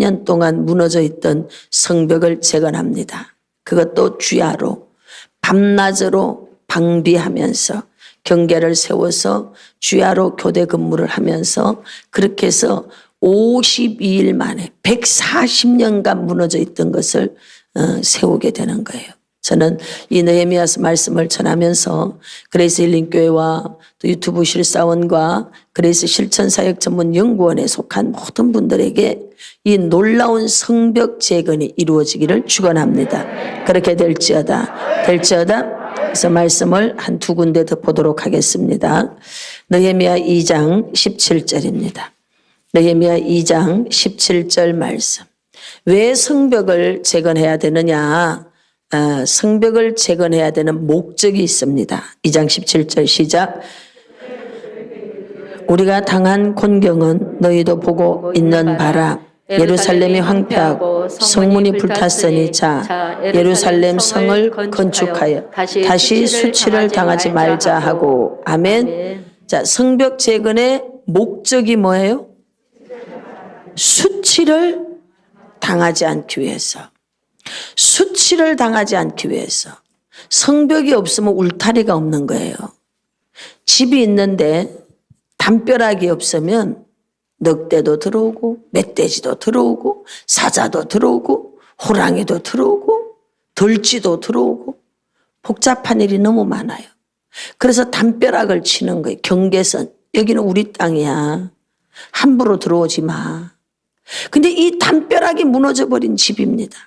40년 동안 무너져 있던 성벽을 재건합니다. 그것도 주야로 밤낮으로 방비하면서 경계를 세워서 주야로 교대 근무를 하면서 그렇게 해서 52일 만에 140년간 무너져 있던 것을 세우게 되는 거예요. 저는 이 느헤미야서 말씀을 전하면서 그레이스 힐링교회와 또 유튜브 실사원과 그레이스 실천사역 전문 연구원에 속한 모든 분들에게 이 놀라운 성벽 재건이 이루어지기를 축원합니다. 그렇게 될지어다. 그래서 말씀을 한 두 군데 더 보도록 하겠습니다. 느헤미야 2장 17절입니다. 느헤미야 2장 17절 말씀. 왜 성벽을 재건해야 되느냐? 성벽을 재건해야 되는 목적이 있습니다. 2장 17절 시작. 우리가 당한 곤경은 너희도 보고 있는 바라. 예루살렘이 황폐하고 성문이 불탔으니 자 예루살렘 성을 건축하여 다시 수치를 당하지 말자 하고. 아멘. 자, 성벽 재건의 목적이 뭐예요? 수치를 당하지 않기 위해서. 수치를 당하지 않기 위해서. 성벽이 없으면 울타리가 없는 거예요. 집이 있는데 담벼락이 없으면 늑대도 들어오고 멧돼지도 들어오고 사자도 들어오고 호랑이도 들어오고 들쥐도 들어오고 복잡한 일이 너무 많아요. 그래서 담벼락을 치는 거예요. 경계선. 여기는 우리 땅이야. 함부로 들어오지 마. 근데 이 담벼락이 무너져 버린 집입니다.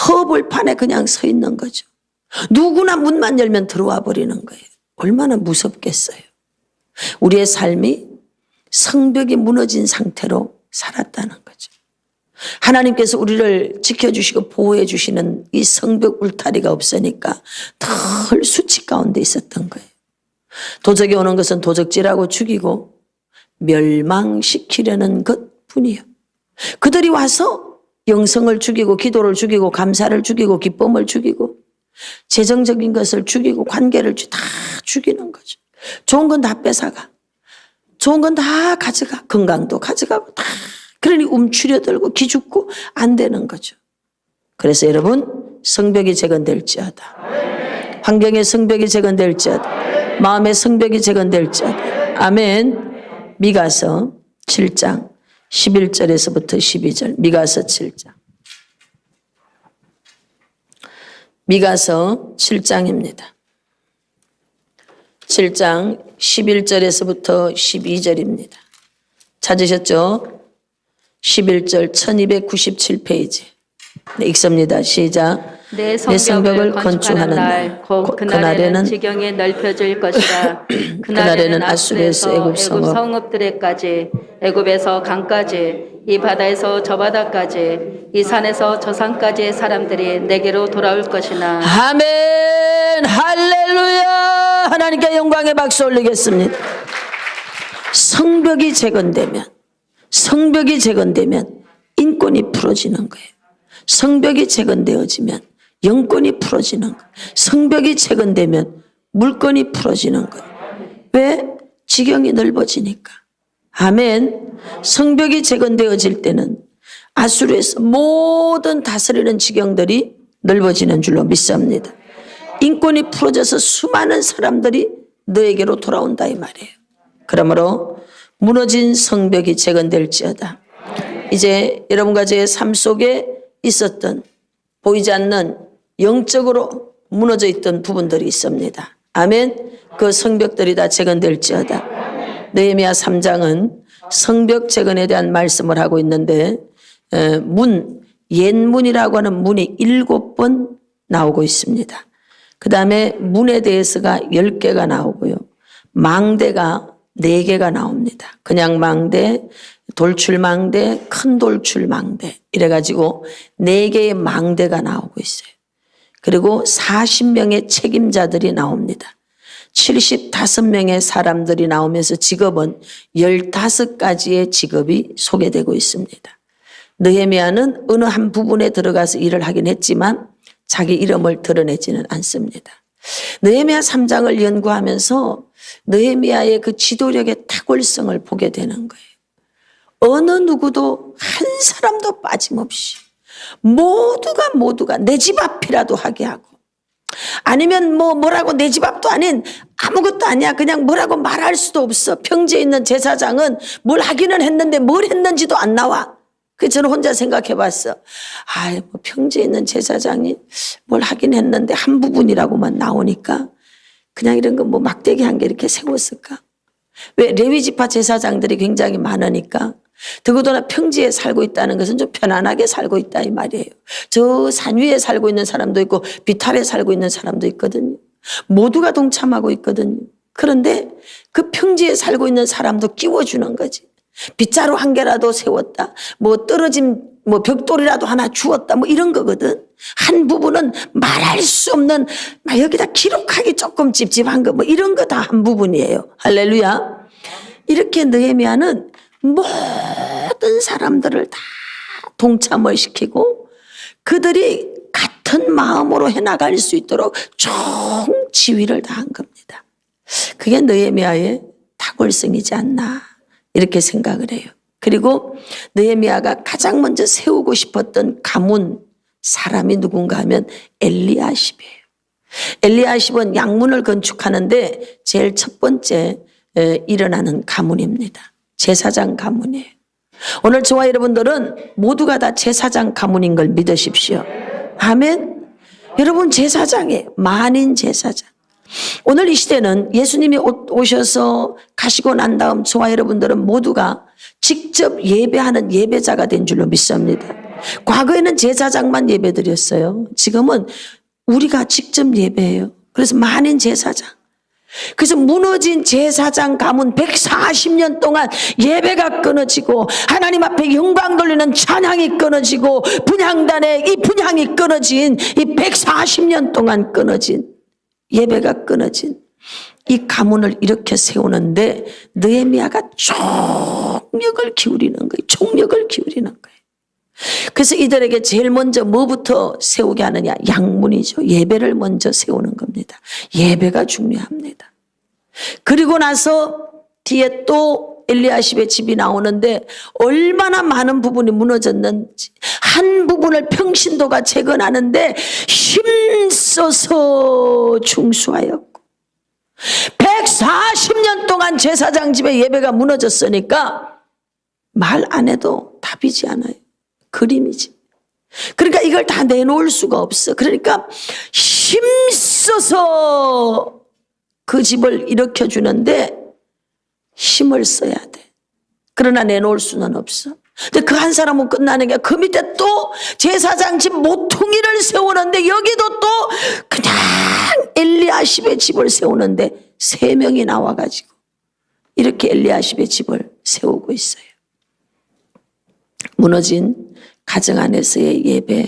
허벌판에 그냥 서 있는 거죠. 누구나 문만 열면 들어와 버리는 거예요. 얼마나 무섭겠어요. 우리의 삶이 성벽이 무너진 상태로 살았다는 거죠. 하나님께서 우리를 지켜주시고 보호해 주시는 이 성벽 울타리가 없으니까 늘 수치 가운데 있었던 거예요. 도적이 오는 것은 도적질하고 죽이고 멸망시키려는 것뿐이요. 그들이 와서 영성을 죽이고 기도를 죽이고 감사를 죽이고 기쁨을 죽이고 재정적인 것을 죽이고 관계를 다 죽이는 거죠. 좋은 건 다 뺏어가. 좋은 건 다 가져가. 건강도 가져가고 다. 그러니 움츠려들고 기죽고 안 되는 거죠. 그래서 여러분 성벽이 재건될지어다. 환경의 성벽이 재건될지어다. 마음의 성벽이 재건될지어다. 아멘. 미가서 7장 11절에서부터 12절. 미가서 7장. 미가서 7장입니다. 7장 11절에서부터 12절입니다. 찾으셨죠? 11절 1297페이지. 네, 읽습니다. 시작. 내 성벽을 건축하는 날 그날에는 지경이 넓혀질 것이라. 그날에는 아수르에서 애굽 성읍들에까지 애굽에서 강까지 이 바다에서 저 바다까지 이 산에서 저 산까지의 사람들이 내게로 돌아올 것이나. 아멘. 할렐루야. 하나님께 영광의 박수 올리겠습니다. 성벽이 재건되면 인권이 풀어지는 거예요. 성벽이 재건되어지면 영권이 풀어지는 거예요. 성벽이 재건되면 물건이 풀어지는 거예요. 왜? 지경이 넓어지니까. 아멘. 성벽이 재건되어질 때는 아수르에서 모든 다스리는 지경들이 넓어지는 줄로 믿습니다. 인권이 풀어져서 수많은 사람들이 너에게로 돌아온다 이 말이에요. 그러므로 무너진 성벽이 재건될지어다. 이제 여러분과 제 삶 속에 있었던 보이지 않는 영적으로 무너져 있던 부분들이 있습니다. 아멘. 그 성벽들이 다 재건될지어다. 느헤미야 3장은 성벽 재건에 대한 말씀을 하고 있는데 옛문이라고 하는 문이 7번 나오고 있습니다. 그 다음에 문에 대해서가 10개가 나오고요. 망대가 4개가 나옵니다. 그냥 망대, 돌출망대, 큰 돌출망대 이래가지고 4개의 망대가 나오고 있어요. 그리고 40명의 책임자들이 나옵니다. 75명의 사람들이 나오면서 직업은 15가지의 직업이 소개되고 있습니다. 느헤미야는 어느 한 부분에 들어가서 일을 하긴 했지만 자기 이름을 드러내지는 않습니다. 느헤미야 3장을 연구하면서 느헤미야의 그 지도력의 탁월성을 보게 되는 거예요. 어느 누구도 한 사람도 빠짐없이 모두가 내 집 앞이라도 하게 하고, 아니면 뭐라고 내 집 앞도 아닌 아무것도 아니야, 그냥 뭐라고 말할 수도 없어. 평지에 있는 제사장은 뭘 하기는 했는데 뭘 했는지도 안 나와. 그래서 저는 혼자 생각해 봤어. 뭐 평지에 있는 제사장이 뭘 하긴 했는데 한 부분이라고만 나오니까 그냥 이런 거 뭐 막대기 한 개 이렇게 세웠을까? 왜? 레위 지파 제사장들이 굉장히 많으니까. 더구나 평지에 살고 있다는 것은 좀 편안하게 살고 있다 이 말이에요. 저 산 위에 살고 있는 사람도 있고 비탈에 살고 있는 사람도 있거든요. 모두가 동참하고 있거든요. 그런데 그 평지에 살고 있는 사람도 끼워주는 거지. 빗자루 한 개라도 세웠다, 뭐 떨어진 벽돌이라도 하나 주었다, 뭐 이런 거거든. 한 부분은 말할 수 없는, 여기다 기록하기 조금 찝찝한 거, 뭐 이런 거 다 한 부분이에요. 할렐루야. 이렇게 느헤미야는 모든 사람들을 다 동참을 시키고 그들이 같은 마음으로 해나갈 수 있도록 총지휘를 다한 겁니다. 그게 느헤미야의 탁월성이지 않나 이렇게 생각을 해요. 그리고 느헤미야가 가장 먼저 세우고 싶었던 가문 사람이 누군가 하면 엘리야십이에요. 엘리야십은 양문을 건축하는데 제일 첫 번째 일어나는 가문입니다. 제사장 가문이에요. 오늘 저와 여러분들은 모두가 다 제사장 가문인 걸 믿으십시오. 아멘. 여러분 제사장이에요. 만인 제사장. 오늘 이 시대는 예수님이 오셔서 가시고 난 다음 저와 여러분들은 모두가 직접 예배하는 예배자가 된 줄로 믿습니다. 과거에는 제사장만 예배드렸어요. 지금은 우리가 직접 예배해요. 그래서 만인 제사장. 그래서 무너진 제사장 가문 140년 동안 예배가 끊어지고 하나님 앞에 영광 돌리는 찬양이 끊어지고 분향단에 이 분향이 끊어진 이 140년 동안 끊어진 예배가 끊어진 이 가문을 이렇게 세우는데 느헤미야가 총력을 기울이는 거예요. 총력을 기울이는 거예요. 그래서 이들에게 제일 먼저 뭐부터 세우게 하느냐? 양문이죠. 예배를 먼저 세우는 겁니다. 예배가 중요합니다. 그리고 나서 뒤에 또 엘리야십의 집이 나오는데 얼마나 많은 부분이 무너졌는지 한 부분을 평신도가 재건하는데 힘써서 중수하였고 140년 동안 제사장 집의 예배가 무너졌으니까 말 안 해도 답이지 않아요. 그림이지. 그러니까 이걸 다 내놓을 수가 없어. 그러니까 힘써서 그 집을 일으켜주는데 힘을 써야 돼. 그러나 내놓을 수는 없어. 근데 그 한 사람은 끝나는 게 그 밑에 또 제사장 집 모퉁이를 세우는데 여기도 또 그냥 엘리야십의 집을 세우는데 3명이 나와가지고 이렇게 엘리야십의 집을 세우고 있어요. 무너진 가정 안에서의 예배,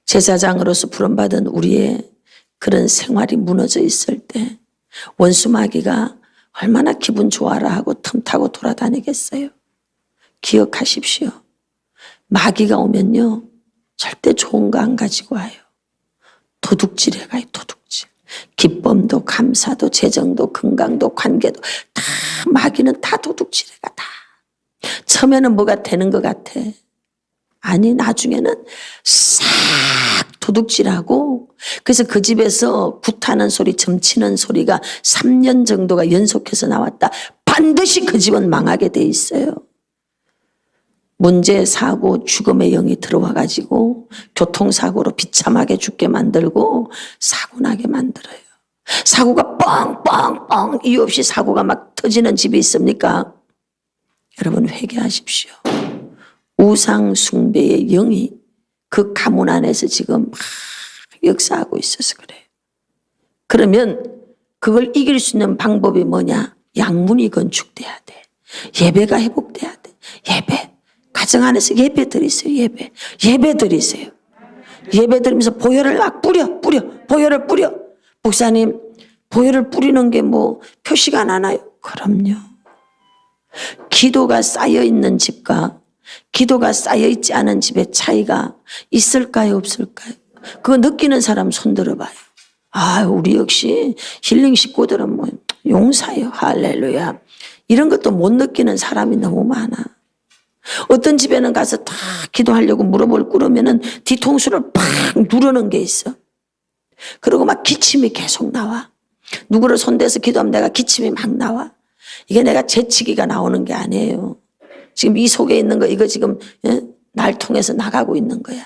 제사장으로서 부름받은 우리의 그런 생활이 무너져 있을 때 원수 마귀가 얼마나 기분 좋아라 하고 틈타고 돌아다니겠어요. 기억하십시오. 마귀가 오면요 절대 좋은 거 안 가지고 와요. 도둑질해 가요. 도둑질. 기쁨도 감사도 재정도 건강도 관계도 다 마귀는 다 도둑질해 가. 다. 처음에는 뭐가 되는 것 같아. 아니 나중에는 싹 도둑질하고 그래서 그 집에서 굿하는 소리 점치는 소리가 3년 정도가 연속해서 나왔다. 반드시 그 집은 망하게 돼 있어요. 문제, 사고, 죽음의 영이 들어와 가지고 교통사고로 비참하게 죽게 만들고 사고 나게 만들어요. 사고가 뻥뻥뻥 이유 없이 사고가 막 터지는 집이 있습니까? 여러분 회개하십시오. 우상 숭배의 영이 그 가문 안에서 지금 막 역사하고 있어서 그래요. 그러면 그걸 이길 수 있는 방법이 뭐냐? 양문이 건축돼야 돼. 예배가 회복돼야 돼. 예배. 가정 안에서 예배 드리세요. 예배 드리세요. 예배 드리면서 보혈을 막 뿌려. 보혈을 뿌려. 목사님 보혈을 뿌리는 게 뭐 표시가 나나요? 그럼요. 기도가 쌓여있는 집과 기도가 쌓여있지 않은 집의 차이가 있을까요? 없을까요? 그거 느끼는 사람 손 들어봐요. 우리 역시 힐링 식구들은 뭐 용사요. 할렐루야. 이런 것도 못 느끼는 사람이 너무 많아. 어떤 집에는 가서 다 기도하려고 무릎을 꿇으면은 뒤통수를 팍 누르는 게 있어. 그리고 막 기침이 계속 나와. 누구를 손대서 기도하면 내가 기침이 막 나와. 이게 내가 재치기가 나오는 게 아니에요. 지금 이 속에 있는 거 이거 지금 날 통해서 나가고 있는 거야.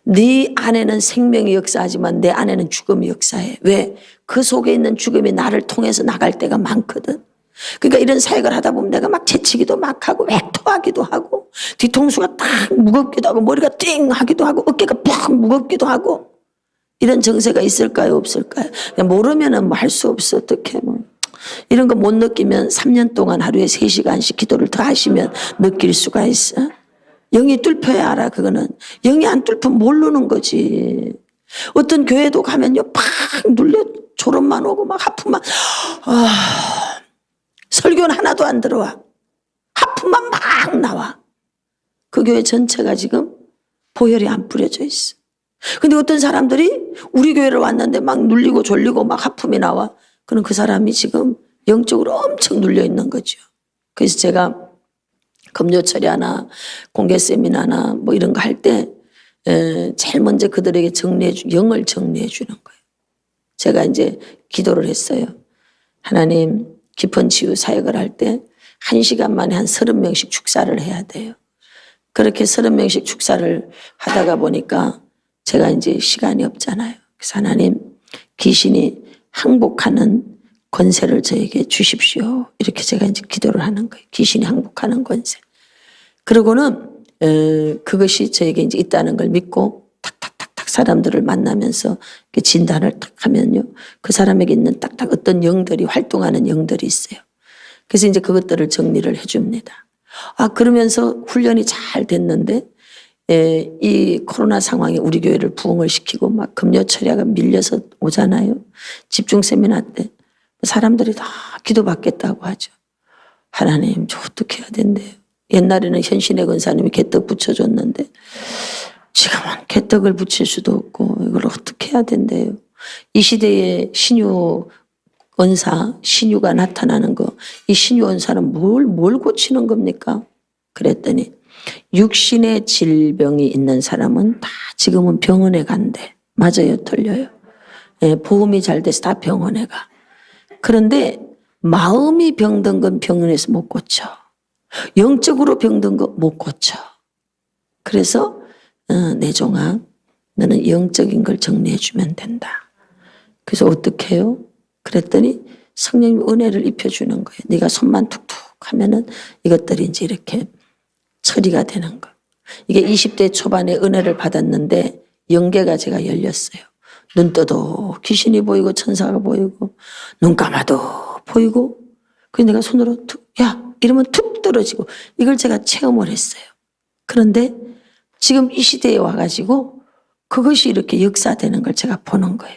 네 안에는 생명이 역사하지만 내 안에는 죽음이 역사해. 왜? 그 속에 있는 죽음이 나를 통해서 나갈 때가 많거든. 그러니까 이런 사역을 하다 보면 내가 막 재치기도 막 하고 획토하기도 하고 뒤통수가 딱 무겁기도 하고 머리가 띵 하기도 하고 어깨가 팍 무겁기도 하고 이런 정세가 있을까요? 없을까요? 그냥 모르면은 뭐 할 수 없어. 어떻게 뭐. 이런 거 못 느끼면 3년 동안 하루에 3시간씩 기도를 더 하시면 느낄 수가 있어. 영이 뚫혀야 알아. 그거는 영이 안 뚫리면 모르는 거지. 어떤 교회도 가면요 팍 눌려 졸음만 오고 막 하품만 설교는 하나도 안 들어와. 하품만 막 나와. 그 교회 전체가 지금 보혈이 안 뿌려져 있어. 근데 어떤 사람들이 우리 교회를 왔는데 막 눌리고 졸리고 막 하품이 나와. 그럼 그 사람이 지금 영적으로 엄청 눌려 있는 거죠. 그래서 제가 금요 철야나 공개 세미나나 뭐 이런 거 할 때 제일 먼저 그들에게 영을 정리해 주는 거예요. 제가 이제 기도를 했어요. 하나님 깊은 치유 사역을 할 때 1시간 만에 한 30명씩 축사를 해야 돼요. 그렇게 30명씩 축사를 하다가 보니까 제가 이제 시간이 없잖아요. 그래서 하나님 귀신이 항복하는 권세를 저에게 주십시오. 이렇게 제가 이제 기도를 하는 거예요. 귀신이 항복하는 권세. 그러고는 그것이 저에게 이제 있다는 걸 믿고 탁탁탁탁 사람들을 만나면서 진단을 탁 하면요. 그 사람에게 있는 딱딱 어떤 영들이 활동하는 영들이 있어요. 그래서 이제 그것들을 정리를 해줍니다. 그러면서 훈련이 잘 됐는데 이 코로나 상황에 우리 교회를 부흥을 시키고 막 금요 철야가 밀려서 오잖아요. 집중 세미나 때 사람들이 다 기도받겠다고 하죠. 하나님 저 어떻게 해야 된대요. 옛날에는 현신의 권사님이 개떡 붙여줬는데 지금은 개떡을 붙일 수도 없고 이걸 어떻게 해야 된대요. 이 시대에 신유 원사, 신유가 나타나는 거, 이 신유 원사는 뭘 고치는 겁니까? 그랬더니 육신의 질병이 있는 사람은 다 지금은 병원에 간대. 맞아요, 틀려요? 보험이 잘 돼서 다 병원에 가. 그런데 마음이 병든 건 병원에서 못 고쳐. 영적으로 병든 거 못 고쳐. 그래서 내 종아 너는 영적인 걸 정리해 주면 된다. 그래서 어떻게 해요? 그랬더니 성령님 은혜를 입혀주는 거예요. 네가 손만 툭툭 하면은 이것들이 이제 이렇게 처리가 되는 거. 이게 20대 초반에 은혜를 받았는데 영계가 제가 열렸어요. 눈 떠도 귀신이 보이고 천사가 보이고 눈 감아도 보이고 그래서 내가 손으로 툭 이러면 툭 떨어지고 이걸 제가 체험을 했어요. 그런데 지금 이 시대에 와가지고 그것이 이렇게 역사되는 걸 제가 보는 거예요.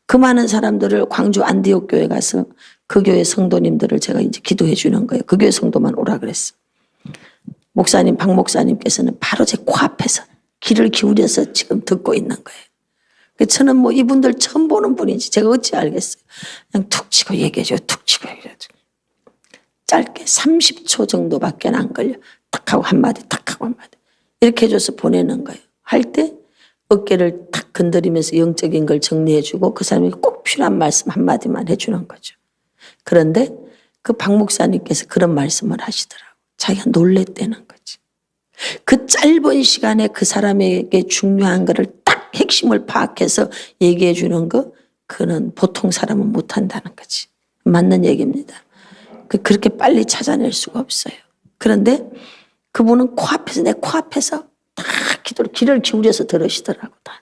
그 많은 사람들을 광주 안디옥 교회 가서 그 교회 성도님들을 제가 이제 기도해 주는 거예요. 그 교회 성도만 오라 그랬어. 목사님, 박 목사님께서는 바로 제 코앞에서 귀를 기울여서 지금 듣고 있는 거예요. 저는 뭐 이분들 처음 보는 분인지 제가 어찌 알겠어요. 그냥 툭 치고 얘기해줘요. 툭 치고 얘기해줘요. 짧게 30초 정도밖에 안 걸려. 탁 하고 한마디, 탁 하고 한마디. 이렇게 해줘서 보내는 거예요. 할 때 어깨를 탁 건드리면서 영적인 걸 정리해주고 그 사람이 꼭 필요한 말씀 한마디만 해주는 거죠. 그런데 그 박 목사님께서 그런 말씀을 하시더라고요. 자기가 놀랬다는 거지. 그 짧은 시간에 그 사람에게 중요한 거를 딱 핵심을 파악해서 얘기해 주는 거 그는 보통 사람은 못한다는 거지. 맞는 얘기입니다. 그렇게 빨리 찾아낼 수가 없어요. 그런데 그분은 코앞에서 내 코앞에서 다 귀를 기울여서 들으시더라고. 다.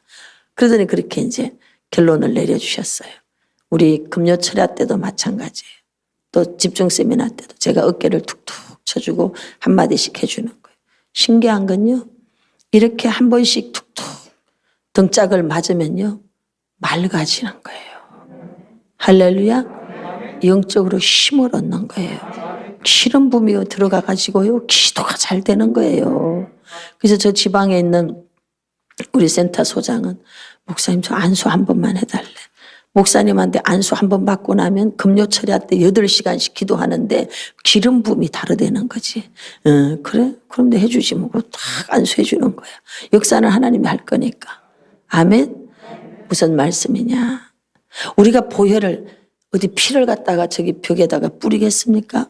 그러더니 그렇게 이제 결론을 내려주셨어요. 우리 금요 철야 때도 마찬가지예요. 또 집중 세미나 때도 제가 어깨를 툭툭 쳐주고 한마디씩 해주는 거예요. 신기한 건요. 이렇게 한 번씩 툭툭 등짝을 맞으면요. 맑아지는 거예요. 할렐루야. 영적으로 힘을 얻는 거예요. 기름 부음이 들어가 가지고요. 기도가 잘 되는 거예요. 그래서 저 지방에 있는 우리 센터 소장은 목사님 저 안수 한 번만 해달래. 목사님한테 안수 한 번 받고 나면 금요 철야 때 8시간씩 기도하는데 기름 부음이 다르다는 거지. 그래? 그럼 내 해주지 뭐. 딱 안수해 주는 거야. 역사는 하나님이 할 거니까. 아멘? 무슨 말씀이냐? 우리가 보혈을 어디 피를 갖다가 저기 벽에다가 뿌리겠습니까?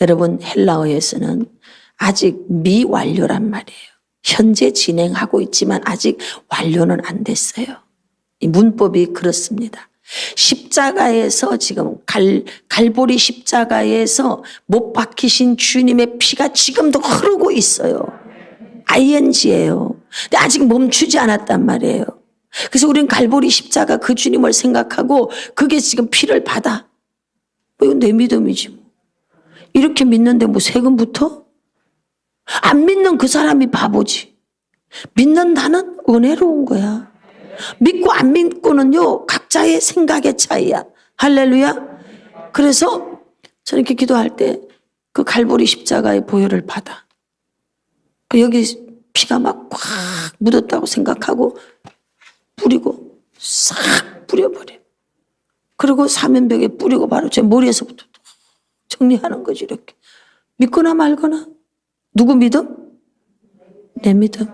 여러분 헬라어에서는 아직 미완료란 말이에요. 현재 진행하고 있지만 아직 완료는 안 됐어요. 이 문법이 그렇습니다. 십자가에서 지금 갈보리 십자가에서 못 박히신 주님의 피가 지금도 흐르고 있어요. ing예요. 근데 아직 멈추지 않았단 말이에요. 그래서 우리는 갈보리 십자가 그 주님을 생각하고 그게 지금 피를 받아. 뭐 이건 내 믿음이지 뭐. 이렇게 믿는데 뭐 세금부터? 안 믿는 그 사람이 바보지. 믿는 나는 은혜로운 거야. 믿고 안 믿고는요 각자의 생각의 차이야. 할렐루야. 그래서 저는 이렇게 기도할 때 그 갈보리 십자가의 보혈을 받아. 여기 피가 막 꽉 묻었다고 생각하고 뿌리고 싹 뿌려버려. 그리고 사면벽에 뿌리고 바로 제 머리에서부터 정리하는 거지. 이렇게 믿거나 말거나. 누구 믿음? 내 믿음.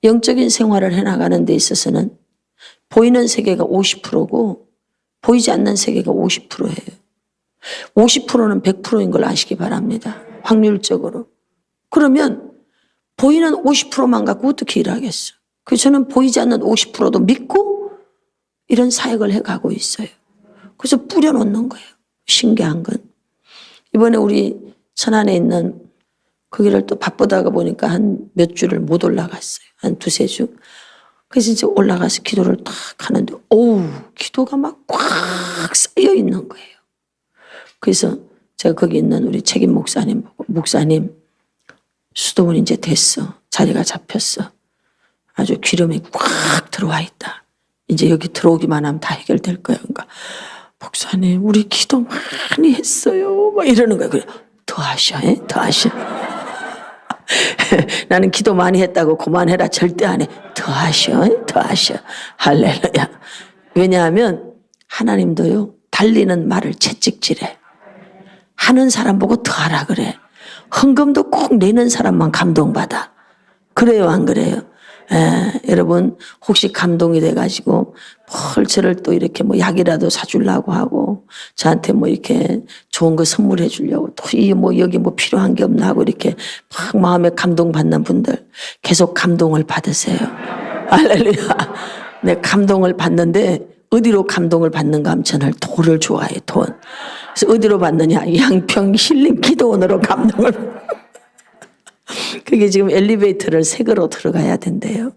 영적인 생활을 해나가는 데 있어서는 보이는 세계가 50%고 보이지 않는 세계가 50%예요. 50%는 100%인 걸 아시기 바랍니다. 확률적으로. 그러면 보이는 50%만 갖고 어떻게 일하겠어? 그래서 저는 보이지 않는 50%도 믿고 이런 사역을 해가고 있어요. 그래서 뿌려놓는 거예요. 신기한 건. 이번에 우리 천안에 있는 거기를 또 바쁘다가 보니까 한 몇 주를 못 올라갔어요. 한 2-3주. 그래서 이제 올라가서 기도를 딱 하는데, 어우, 기도가 막 꽉 쌓여 있는 거예요. 그래서 제가 거기 있는 우리 책임 목사님 보고, 목사님, 수도원 이제 됐어. 자리가 잡혔어. 아주 기름이 꽉 들어와 있다. 이제 여기 들어오기만 하면 다 해결될 거야. 그러니까, 목사님, 우리 기도 많이 했어요. 막 이러는 거예요. 그래, 더 하셔, 더 하셔. 나는 기도 많이 했다고 그만해라 절대 안 해. 더 하셔, 더 하셔. 할렐루야. 왜냐하면 하나님도요 달리는 말을 채찍질해. 하는 사람 보고 더 하라 그래. 헌금도 꼭 내는 사람만 감동받아. 그래요, 안 그래요? 여러분 혹시 감동이 돼가지고 저를 또 이렇게 뭐 약이라도 사주려고 하고 저한테 뭐 이렇게 좋은 거 선물해 주려고 또 이 뭐 여기 뭐 필요한 게 없나 하고 이렇게 막 마음에 감동받는 분들 계속 감동을 받으세요. 할렐루야. 내 감동을 받는데 어디로 감동을 받는가 하면 저는 돈을 좋아해. 돈. 그래서 어디로 받느냐? 양평 힐링 기도원으로 감동을. 그게 지금 엘리베이터를 새 거로 들어가야 된대요.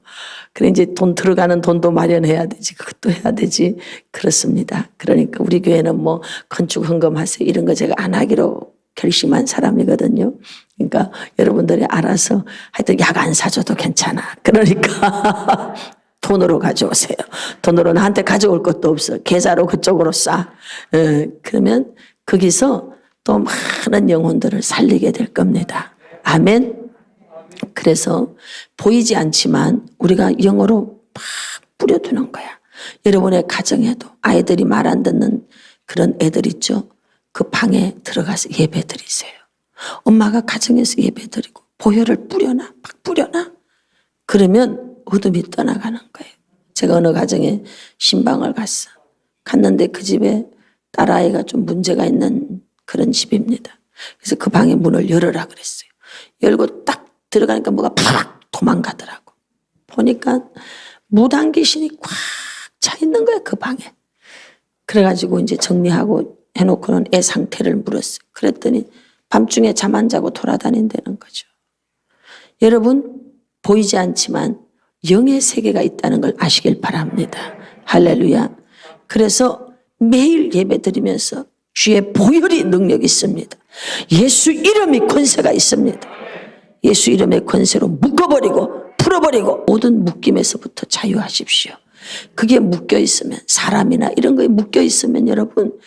그래 이제 돈 들어가는 돈도 마련해야 되지. 그것도 해야 되지. 그렇습니다. 그러니까 우리 교회는 뭐 건축 헌금하세요 이런 거 제가 안 하기로 결심한 사람이거든요. 그러니까 여러분들이 알아서 하여튼 약 안 사줘도 괜찮아. 그러니까 돈으로 가져오세요. 돈으로 나한테 가져올 것도 없어. 계좌로 그쪽으로 싸. 그러면 거기서 또 많은 영혼들을 살리게 될 겁니다. 아멘. 그래서 보이지 않지만 우리가 영어로 막 뿌려두는 거야. 여러분의 가정에도 아이들이 말 안 듣는 그런 애들 있죠. 그 방에 들어가서 예배 드리세요. 엄마가 가정에서 예배 드리고 보혈을 뿌려놔. 막 뿌려놔. 그러면 어둠이 떠나가는 거예요. 제가 어느 가정에 신방을 갔어. 갔는데 그 집에 딸아이가 좀 문제가 있는 그런 집입니다. 그래서 그 방의 문을 열어라 그랬어요. 열고 딱 들어가니까 뭐가 팍 도망가더라고. 보니까 무당 귀신이 꽉 차 있는 거야, 그 방에. 그래가지고 이제 정리하고 해놓고는 애 상태를 물었어요. 그랬더니 밤중에 잠 안 자고 돌아다닌다는 거죠. 여러분, 보이지 않지만 영의 세계가 있다는 걸 아시길 바랍니다. 할렐루야. 그래서 매일 예배 드리면서 주의 보혈이 능력이 있습니다. 예수 이름이 권세가 있습니다. 예수 이름의 권세로 묶어버리고 풀어버리고 모든 묶임에서부터 자유하십시오. 그게 묶여 있으면 사람이나 이런 거에 묶여 있으면 여러분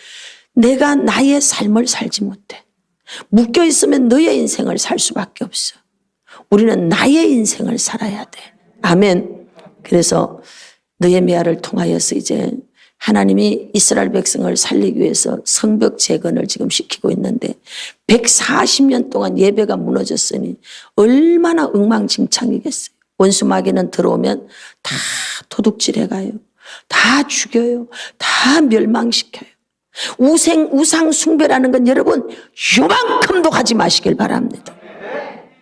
내가 나의 삶을 살지 못해. 묶여 있으면 너의 인생을 살 수밖에 없어. 우리는 나의 인생을 살아야 돼. 아멘. 그래서 느헤미야를 통하여서 이제 하나님이 이스라엘 백성을 살리기 위해서 성벽 재건을 지금 시키고 있는데 140년 동안 예배가 무너졌으니 얼마나 엉망진창이겠어요. 원수 마귀는 들어오면 다 도둑질해가요. 다 죽여요. 다 멸망시켜요. 우상 숭배라는 건 여러분 요만큼도 하지 마시길 바랍니다.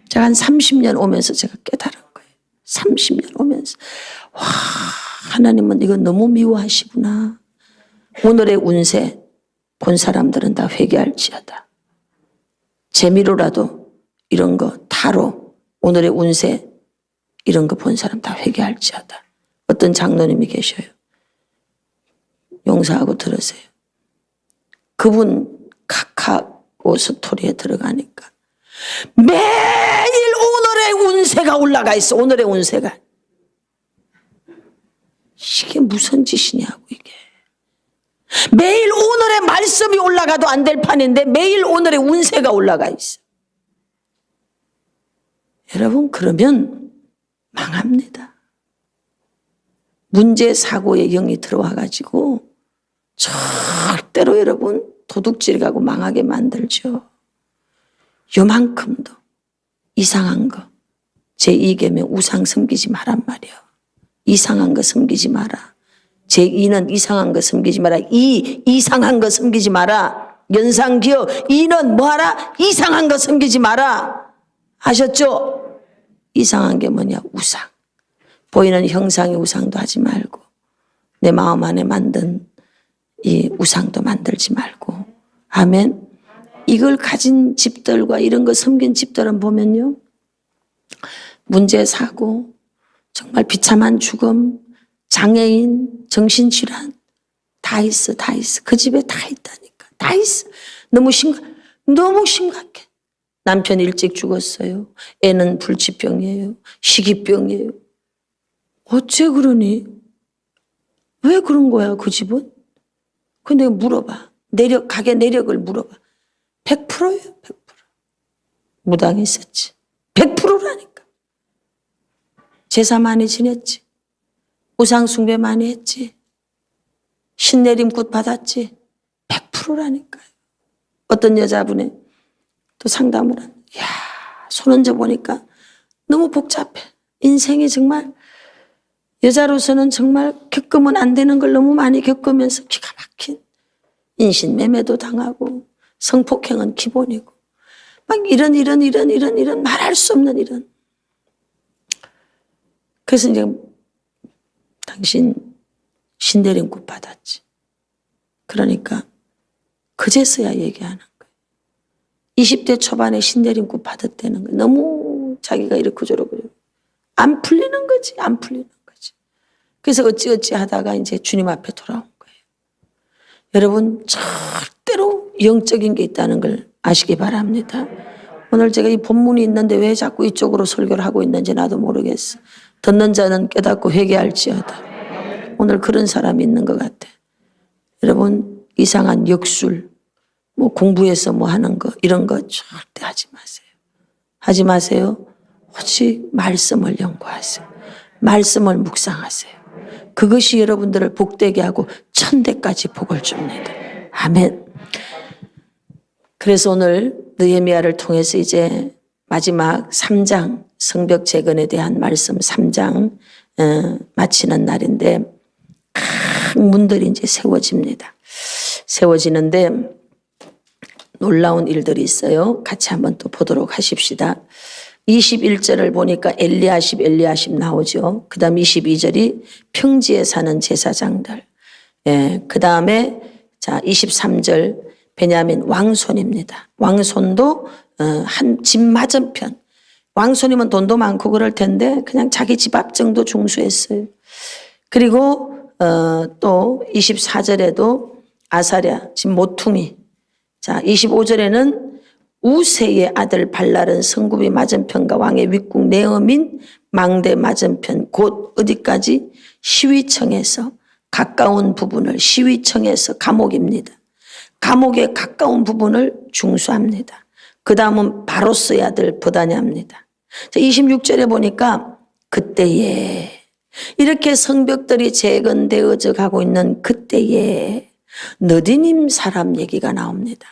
제가 한 30년 오면서 제가 깨달은 거예요. 30년 오면서 와, 하나님은 이거 너무 미워하시구나. 오늘의 운세 본 사람들은 다 회개할지어다. 재미로라도 이런 거 타로 오늘의 운세 이런 거 본 사람 다 회개할지어다. 어떤 장로님이 계셔요. 용서하고 들으세요. 그분 카카오 스토리에 들어가니까 매일 오늘의 운세가 올라가 있어. 오늘의 운세가. 이게 무슨 짓이냐고 이게. 매일 오늘의 말씀이 올라가도 안 될 판인데 매일 오늘의 운세가 올라가 있어. 여러분 그러면 망합니다. 문제 사고의 영이 들어와 가지고 절대로 여러분 도둑질 가고 망하게 만들죠. 요만큼도 이상한 거 제2계명 우상 섬기지 마란 말이요. 이상한 거 섬기지 마라. 제2는 이상한 거 섬기지 마라. 이상한 거 섬기지 마라. 연상기어 2는 뭐하라? 이상한 거 섬기지 마라. 아셨죠? 이상한 게 뭐냐? 우상. 보이는 형상의 우상도 하지 말고 내 마음 안에 만든 이 우상도 만들지 말고. 아멘. 이걸 가진 집들과 이런 거 섬긴 집들은 보면요. 문제 사고 정말 비참한 죽음, 장애인, 정신질환 다 있어. 다 있어. 그 집에 다 있다니까. 다 있어. 너무 심각해. 남편 일찍 죽었어요. 애는 불치병이에요. 식이병이에요. 어째 그러니? 왜 그런 거야 그 집은? 근데 물어봐. 가게 내력을 물어봐. 100%예요. 100%. 무당했었지. 100%라니까. 제사 많이 지냈지. 우상 숭배 많이 했지. 신내림 굿 받았지. 100%라니까요. 어떤 여자분이 또 상담을 한. 야, 손 얹어 보니까 너무 복잡해. 인생이 정말 여자로서는 정말 겪으면 안 되는 걸 너무 많이 겪으면서 기가 막힌 인신매매도 당하고 성폭행은 기본이고 막 이런 말할 수 없는 이런. 그래서 이제 당신 신내림굿 받았지. 그러니까 그제서야 얘기하는 거예요. 20대 초반에 신내림굿 받았다는 거예요. 너무 자기가 이렇게 저러고 안 풀리는 거지. 안 풀리는 거지. 그래서 어찌어찌 하다가 이제 주님 앞에 돌아온 거예요. 여러분 절대로 영적인 게 있다는 걸 아시기 바랍니다. 오늘 제가 이 본문이 있는데 왜 자꾸 이쪽으로 설교를 하고 있는지 나도 모르겠어. 듣는 자는 깨닫고 회개할지어다. 오늘 그런 사람이 있는 것 같아. 여러분 이상한 역술, 뭐 공부해서 뭐 하는 거 이런 거 절대 하지 마세요. 하지 마세요. 오직 말씀을 연구하세요. 말씀을 묵상하세요. 그것이 여러분들을 복되게 하고 천대까지 복을 줍니다. 아멘. 그래서 오늘 느헤미야를 통해서 이제 마지막 3장 성벽 재건에 대한 말씀 3장 마치는 날인데 큰 문들이 이제 세워집니다. 세워지는데 놀라운 일들이 있어요. 같이 한번 또 보도록 하십시다. 21절을 보니까 엘리야십 나오죠. 그 다음 22절이 평지에 사는 제사장들. 예, 그 다음에 자 23절 베냐민 왕손입니다. 왕손도 한 집 맞은편. 왕손이면 돈도 많고 그럴 텐데 그냥 자기 집 앞 정도 중수했어요. 그리고 또 24절에도 아사랴 집 모퉁이. 자 25절에는 우세의 아들 발랄은 성굽이 맞은편과 왕의 윗국 내어민 망대 맞은편 곧 어디까지 시위청에서 가까운 부분을 시위청에서 감옥입니다. 감옥에 가까운 부분을 중수합니다. 그 다음은 바로스의 아들 버다냐입니다. 26절에 보니까 그때에 이렇게 성벽들이 재건되어져 가고 있는 그때에 느디님 사람 얘기가 나옵니다.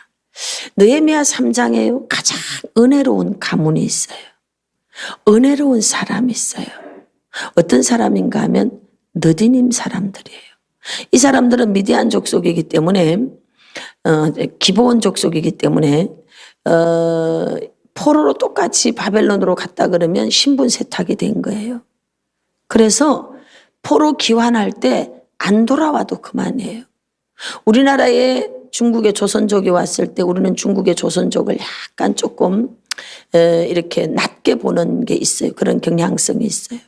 느헤미야 3장에 가장 은혜로운 가문이 있어요. 은혜로운 사람이 있어요. 어떤 사람인가 하면 느디님 사람들이에요. 이 사람들은 미디안 족속이기 때문에 기브온 족속이기 때문에 포로로 똑같이 바벨론으로 갔다 그러면 신분 세탁이 된 거예요. 그래서 포로 귀환할 때 안 돌아와도 그만이에요. 우리나라에 중국의 조선족이 왔을 때 우리는 중국의 조선족을 약간 조금 이렇게 낮게 보는 게 있어요. 그런 경향성이 있어요.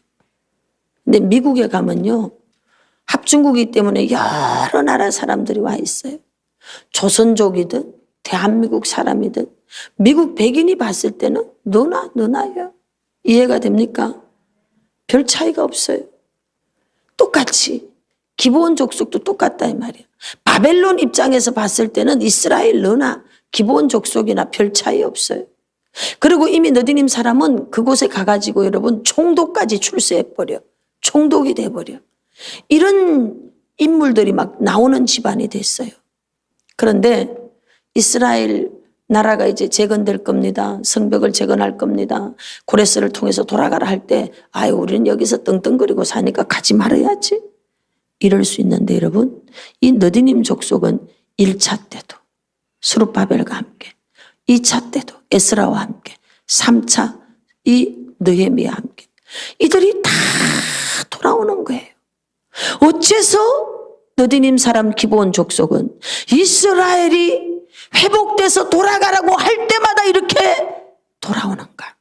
근데 미국에 가면요, 합중국이기 때문에 여러 나라 사람들이 와 있어요. 조선족이든 대한민국 사람이든 미국 백인이 봤을 때는 너나요. 이해가 됩니까? 별 차이가 없어요. 똑같이 기브온 족속도 똑같다 이 말이에요. 바벨론 입장에서 봤을 때는 이스라엘 너나 기브온 족속이나 별 차이 없어요. 그리고 이미 느디님 사람은 그곳에 가가지고 여러분 총독까지 출세해버려. 총독이 돼버려. 이런 인물들이 막 나오는 집안이 됐어요. 그런데 이스라엘 나라가 이제 재건될 겁니다. 성벽을 재건할 겁니다. 고레스를 통해서 돌아가라 할 때 아유 우리는 여기서 떵떵거리고 사니까 가지 말아야지. 이럴 수 있는데 여러분 이 느디님 족속은 1차 때도 스룹바벨과 함께 2차 때도 에스라와 함께 3차 이 느헤미야와 함께 이들이 다 돌아오는 거예요. 어째서 느디님 사람 기브온 족속은 이스라엘이 회복돼서 돌아가라고 할 때마다 이렇게 돌아오는가?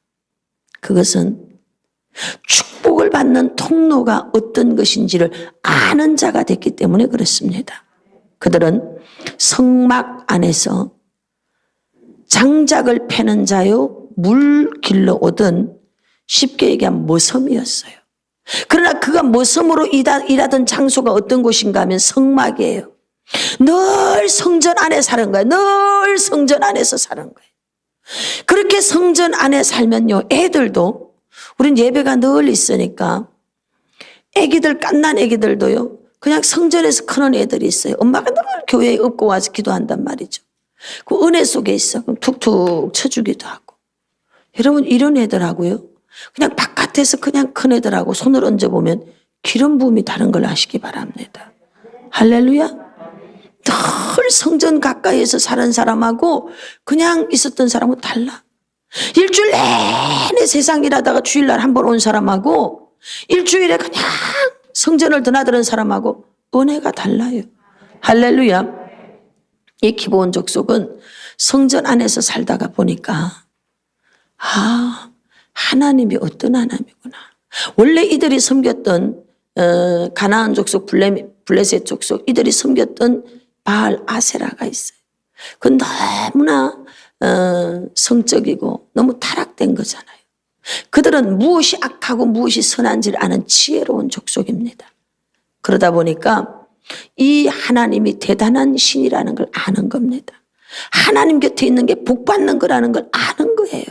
그것은 축복을 받는 통로가 어떤 것인지를 아는 자가 됐기 때문에 그렇습니다. 그들은 성막 안에서 장작을 패는 자요 물 길러 오던 쉽게 얘기하면 머섬이었어요. 그러나 그가 머섬으로 일하던 장소가 어떤 곳인가 하면 성막이에요. 늘 성전 안에 사는 거예요. 늘 성전 안에서 사는 거예요. 그렇게 성전 안에 살면요 애들도 우린 예배가 늘 있으니까 애기들 갓난 애기들도요 그냥 성전에서 크는 애들이 있어요. 엄마가 늘 교회에 업고 와서 기도한단 말이죠. 그 은혜 속에 있어. 그럼 툭툭 쳐주기도 하고. 여러분 이런 애들하고요 그냥 바깥에서 그냥 큰 애들하고 손을 얹어보면 기름 부음이 다른 걸 아시기 바랍니다. 할렐루야. 늘 성전 가까이에서 사는 사람하고 그냥 있었던 사람은 달라. 일주일 내내 세상 일하다가 주일날 한 번 온 사람하고 일주일에 그냥 성전을 드나드는 사람하고 은혜가 달라요. 할렐루야. 이 기브온 족속은 성전 안에서 살다가 보니까 하나님이 어떤 하나님이구나. 원래 이들이 섬겼던 가나안 족속 블레셋 족속 이들이 섬겼던 바알 아세라가 있어요. 그건 너무나 성적이고 너무 타락된 거잖아요. 그들은 무엇이 악하고 무엇이 선한지를 아는 지혜로운 족속입니다. 그러다 보니까 이 하나님이 대단한 신이라는 걸 아는 겁니다. 하나님 곁에 있는 게 복 받는 거라는 걸 아는 거예요.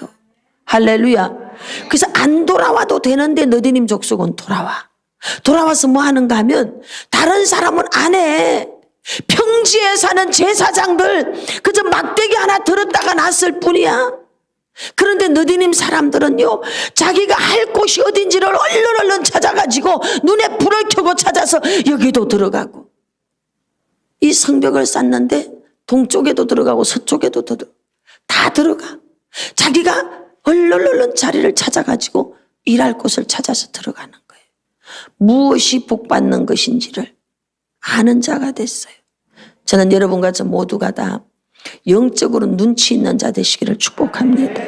할렐루야. 그래서 안 돌아와도 되는데 느디님 족속은 돌아와서 뭐 하는가 하면 다른 사람은 안 해. 평지에 사는 제사장들 그저 막대기 하나 들었다가 났을 뿐이야. 그런데 느디님 사람들은요 자기가 할 곳이 어딘지를 얼른 찾아가지고 눈에 불을 켜고 찾아서 여기도 들어가고 이 성벽을 쌓는데 동쪽에도 들어가고 서쪽에도 다 들어가. 자기가 얼른 자리를 찾아가지고 일할 곳을 찾아서 들어가는 거예요. 무엇이 복받는 것인지를 아는 자가 됐어요. 저는 여러분과 저 모두가 다 영적으로 눈치 있는 자 되시기를 축복합니다.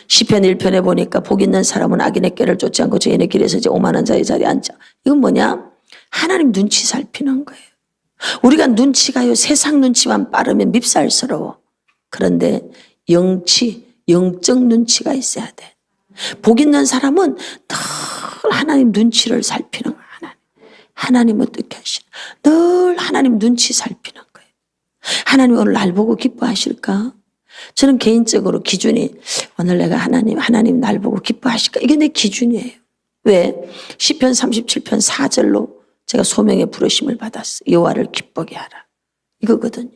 시편 1편에 보니까 복 있는 사람은 악인의 꾀를 쫓지 않고 죄인의 길에 서지 오만한 자의 자리에 앉아. 이건 뭐냐? 하나님 눈치 살피는 거예요. 우리가 눈치가요 세상 눈치만 빠르면 밉살스러워. 그런데 영적 눈치가 있어야 돼. 복 있는 사람은 늘 하나님 눈치를 살피는 거예요. 하나님 어떻게 하시나? 늘 하나님 눈치 살피는 거예요. 하나님 오늘 날 보고 기뻐하실까? 저는 개인적으로 기준이 오늘 내가 하나님 날 보고 기뻐하실까? 이게 내 기준이에요. 왜? 시편 37편 4절로 제가 소명의 부르심을 받았어요. 여호와를 기쁘게 하라. 이거거든요.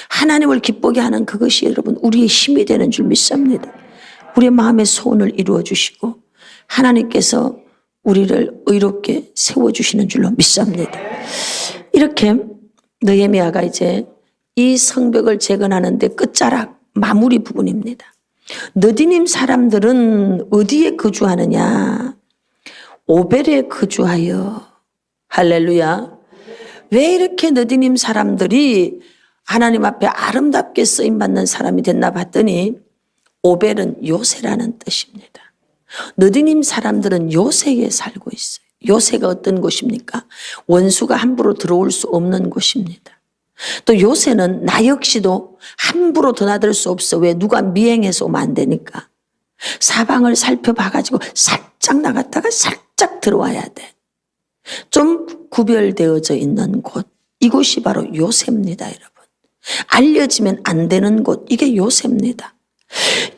하나님을 기쁘게 하는 그것이 여러분 우리의 힘이 되는 줄 믿습니다. 우리의 마음의 소원을 이루어 주시고 하나님께서 우리를 의롭게 세워주시는 줄로 믿습니다. 이렇게 느헤미야가 이제 이 성벽을 재건하는데 끝자락 마무리 부분입니다. 느디님 사람들은 어디에 거주하느냐? 오벨에 거주하여. 할렐루야. 왜 이렇게 느디님 사람들이 하나님 앞에 아름답게 쓰임받는 사람이 됐나 봤더니 오벨은 요새라는 뜻입니다. 느디님 사람들은 요새에 살고 있어요. 요새가 어떤 곳입니까? 원수가 함부로 들어올 수 없는 곳입니다. 또 요새는 나 역시도 함부로 드나들 수 없어. 왜? 누가 미행해서 오면 안 되니까. 사방을 살펴봐가지고 살짝 나갔다가 살짝 들어와야 돼. 좀 구별되어져 있는 곳. 이곳이 바로 요새입니다, 여러분. 알려지면 안 되는 곳. 이게 요새입니다.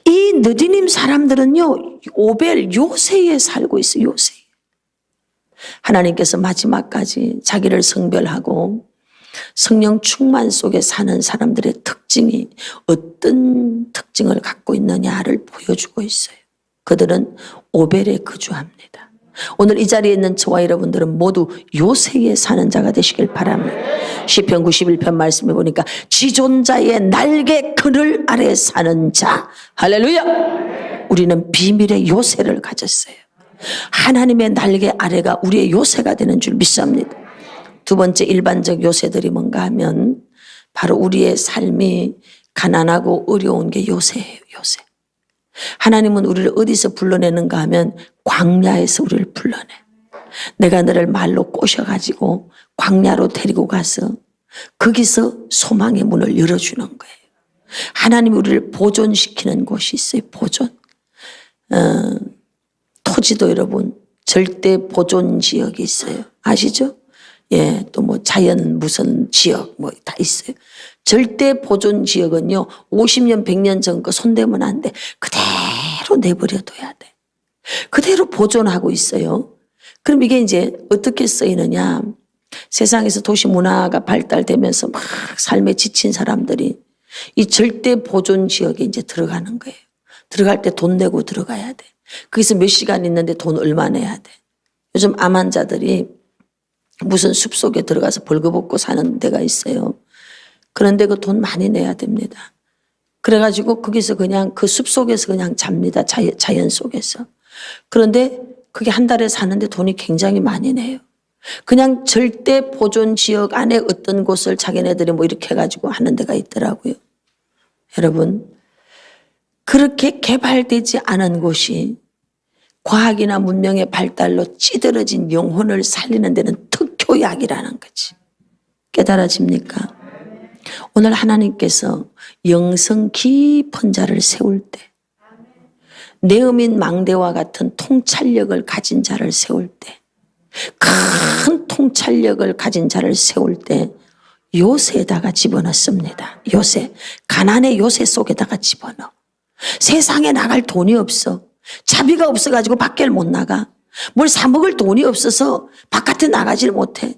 이 느디님 사람들은요, 오벨 요새에 살고 있어요, 요새. 하나님께서 마지막까지 자기를 성별하고 성령 충만 속에 사는 사람들의 특징이 어떤 특징을 갖고 있느냐를 보여주고 있어요. 그들은 오벨에 거주합니다. 오늘 이 자리에 있는 저와 여러분들은 모두 요새에 사는 자가 되시길 바랍니다. 시편 91편 말씀해 보니까 지존자의 날개 그늘 아래 사는 자. 할렐루야. 우리는 비밀의 요새를 가졌어요. 하나님의 날개 아래가 우리의 요새가 되는 줄 믿습니다. 두 번째 일반적 요새들이 뭔가 하면 바로 우리의 삶이 가난하고 어려운 게 요새예요. 요새. 하나님은 우리를 어디서 불러내는가 하면 광야에서 우리를 불러내. 내가 너를 말로 꼬셔가지고 광야로 데리고 가서 거기서 소망의 문을 열어주는 거예요. 하나님이 우리를 보존시키는 곳이 있어요. 보존. 토지도 여러분 절대 보존 지역이 있어요. 아시죠? 예, 또 뭐 자연 무슨 지역 뭐 다 있어요. 절대 보존 지역은요 50년 100년 전 거 손대면 안 돼. 그대로 내버려둬야 돼. 그대로 보존하고 있어요. 그럼 이게 이제 어떻게 쓰이느냐? 세상에서 도시 문화가 발달되면서 막 삶에 지친 사람들이 이 절대 보존 지역에 이제 들어가는 거예요. 들어갈 때 돈 내고 들어가야 돼. 거기서 몇 시간 있는데 돈 얼마 내야 돼. 요즘 암 환자들이 무슨 숲속에 들어가서 벌거벗고 사는 데가 있어요. 그런데 그 돈 많이 내야 됩니다. 그래가지고 거기서 그냥 그 숲속에서 그냥 잡니다. 자연 속에서. 그런데 그게 한 달에 사는데 돈이 굉장히 많이 내요. 그냥 절대 보존 지역 안에 어떤 곳을 자기네들이 뭐 이렇게 해가지고 하는 데가 있더라고요. 여러분, 그렇게 개발되지 않은 곳이 과학이나 문명의 발달로 찌들어진 영혼을 살리는 데는 특효약이라는 거지. 깨달아집니까? 오늘 하나님께서 영성 깊은 자를 세울 때, 네음인 망대와 같은 통찰력을 가진 자를 세울 때, 큰 통찰력을 가진 자를 세울 때 요새에다가 집어넣습니다. 요새. 가난의 요새 속에다가 집어넣어. 세상에 나갈 돈이 없어. 자비가 없어가지고 밖에 못 나가. 뭘 사 먹을 돈이 없어서 바깥에 나가질 못해.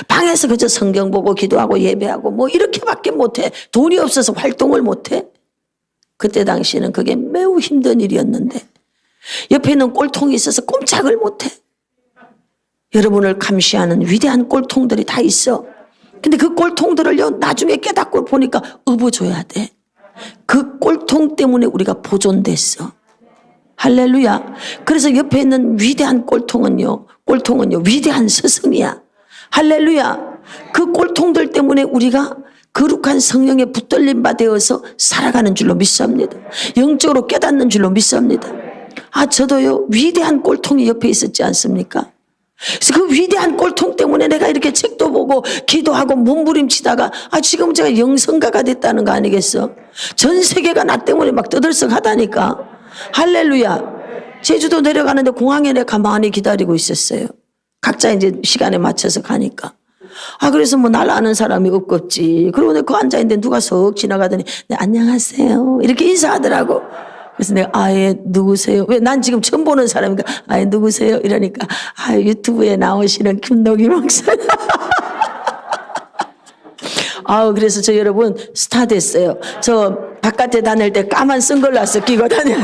방에서 그저 성경 보고 기도하고 예배하고 뭐 이렇게밖에 못해. 돈이 없어서 활동을 못해. 그때 당시에는 그게 매우 힘든 일이었는데 옆에 있는 꼴통이 있어서 꼼짝을 못해. 여러분을 감시하는 위대한 꼴통들이 다 있어. 근데 그 꼴통들을요 나중에 깨닫고 보니까 업어줘야 돼. 그 꼴통 때문에 우리가 보존됐어. 할렐루야. 그래서 옆에 있는 위대한 꼴통은요 위대한 스승이야. 할렐루야. 그 꼴통들 때문에 우리가 거룩한 성령에 붙들림 바 되어서 살아가는 줄로 믿습니다. 영적으로 깨닫는 줄로 믿습니다. 아, 저도요 위대한 꼴통이 옆에 있었지 않습니까? 그래서 그 위대한 꼴통 때문에 내가 이렇게 책도 보고 기도하고 몸부림치다가 지금 제가 영성가가 됐다는 거 아니겠어? 전 세계가 나 때문에 막 떠들썩하다니까. 할렐루야. 제주도 내려가는데 공항에 내가 가만히 기다리고 있었어요. 각자 이제 시간에 맞춰서 가니까. 그래서 뭐 날 아는 사람이 없겠지. 그러고 내가 그 앉아있는데 누가 석 지나가더니 네, 안녕하세요 이렇게 인사하더라고. 그래서 내가 아예 누구세요? 왜 난 지금 처음 보는 사람이니까 아예 누구세요? 이러니까 아 유튜브에 나오시는 김노기 목사. 아우 그래서 저 여러분 스타 됐어요. 저 바깥에 다닐 때 까만 선글라스 끼고 다녀.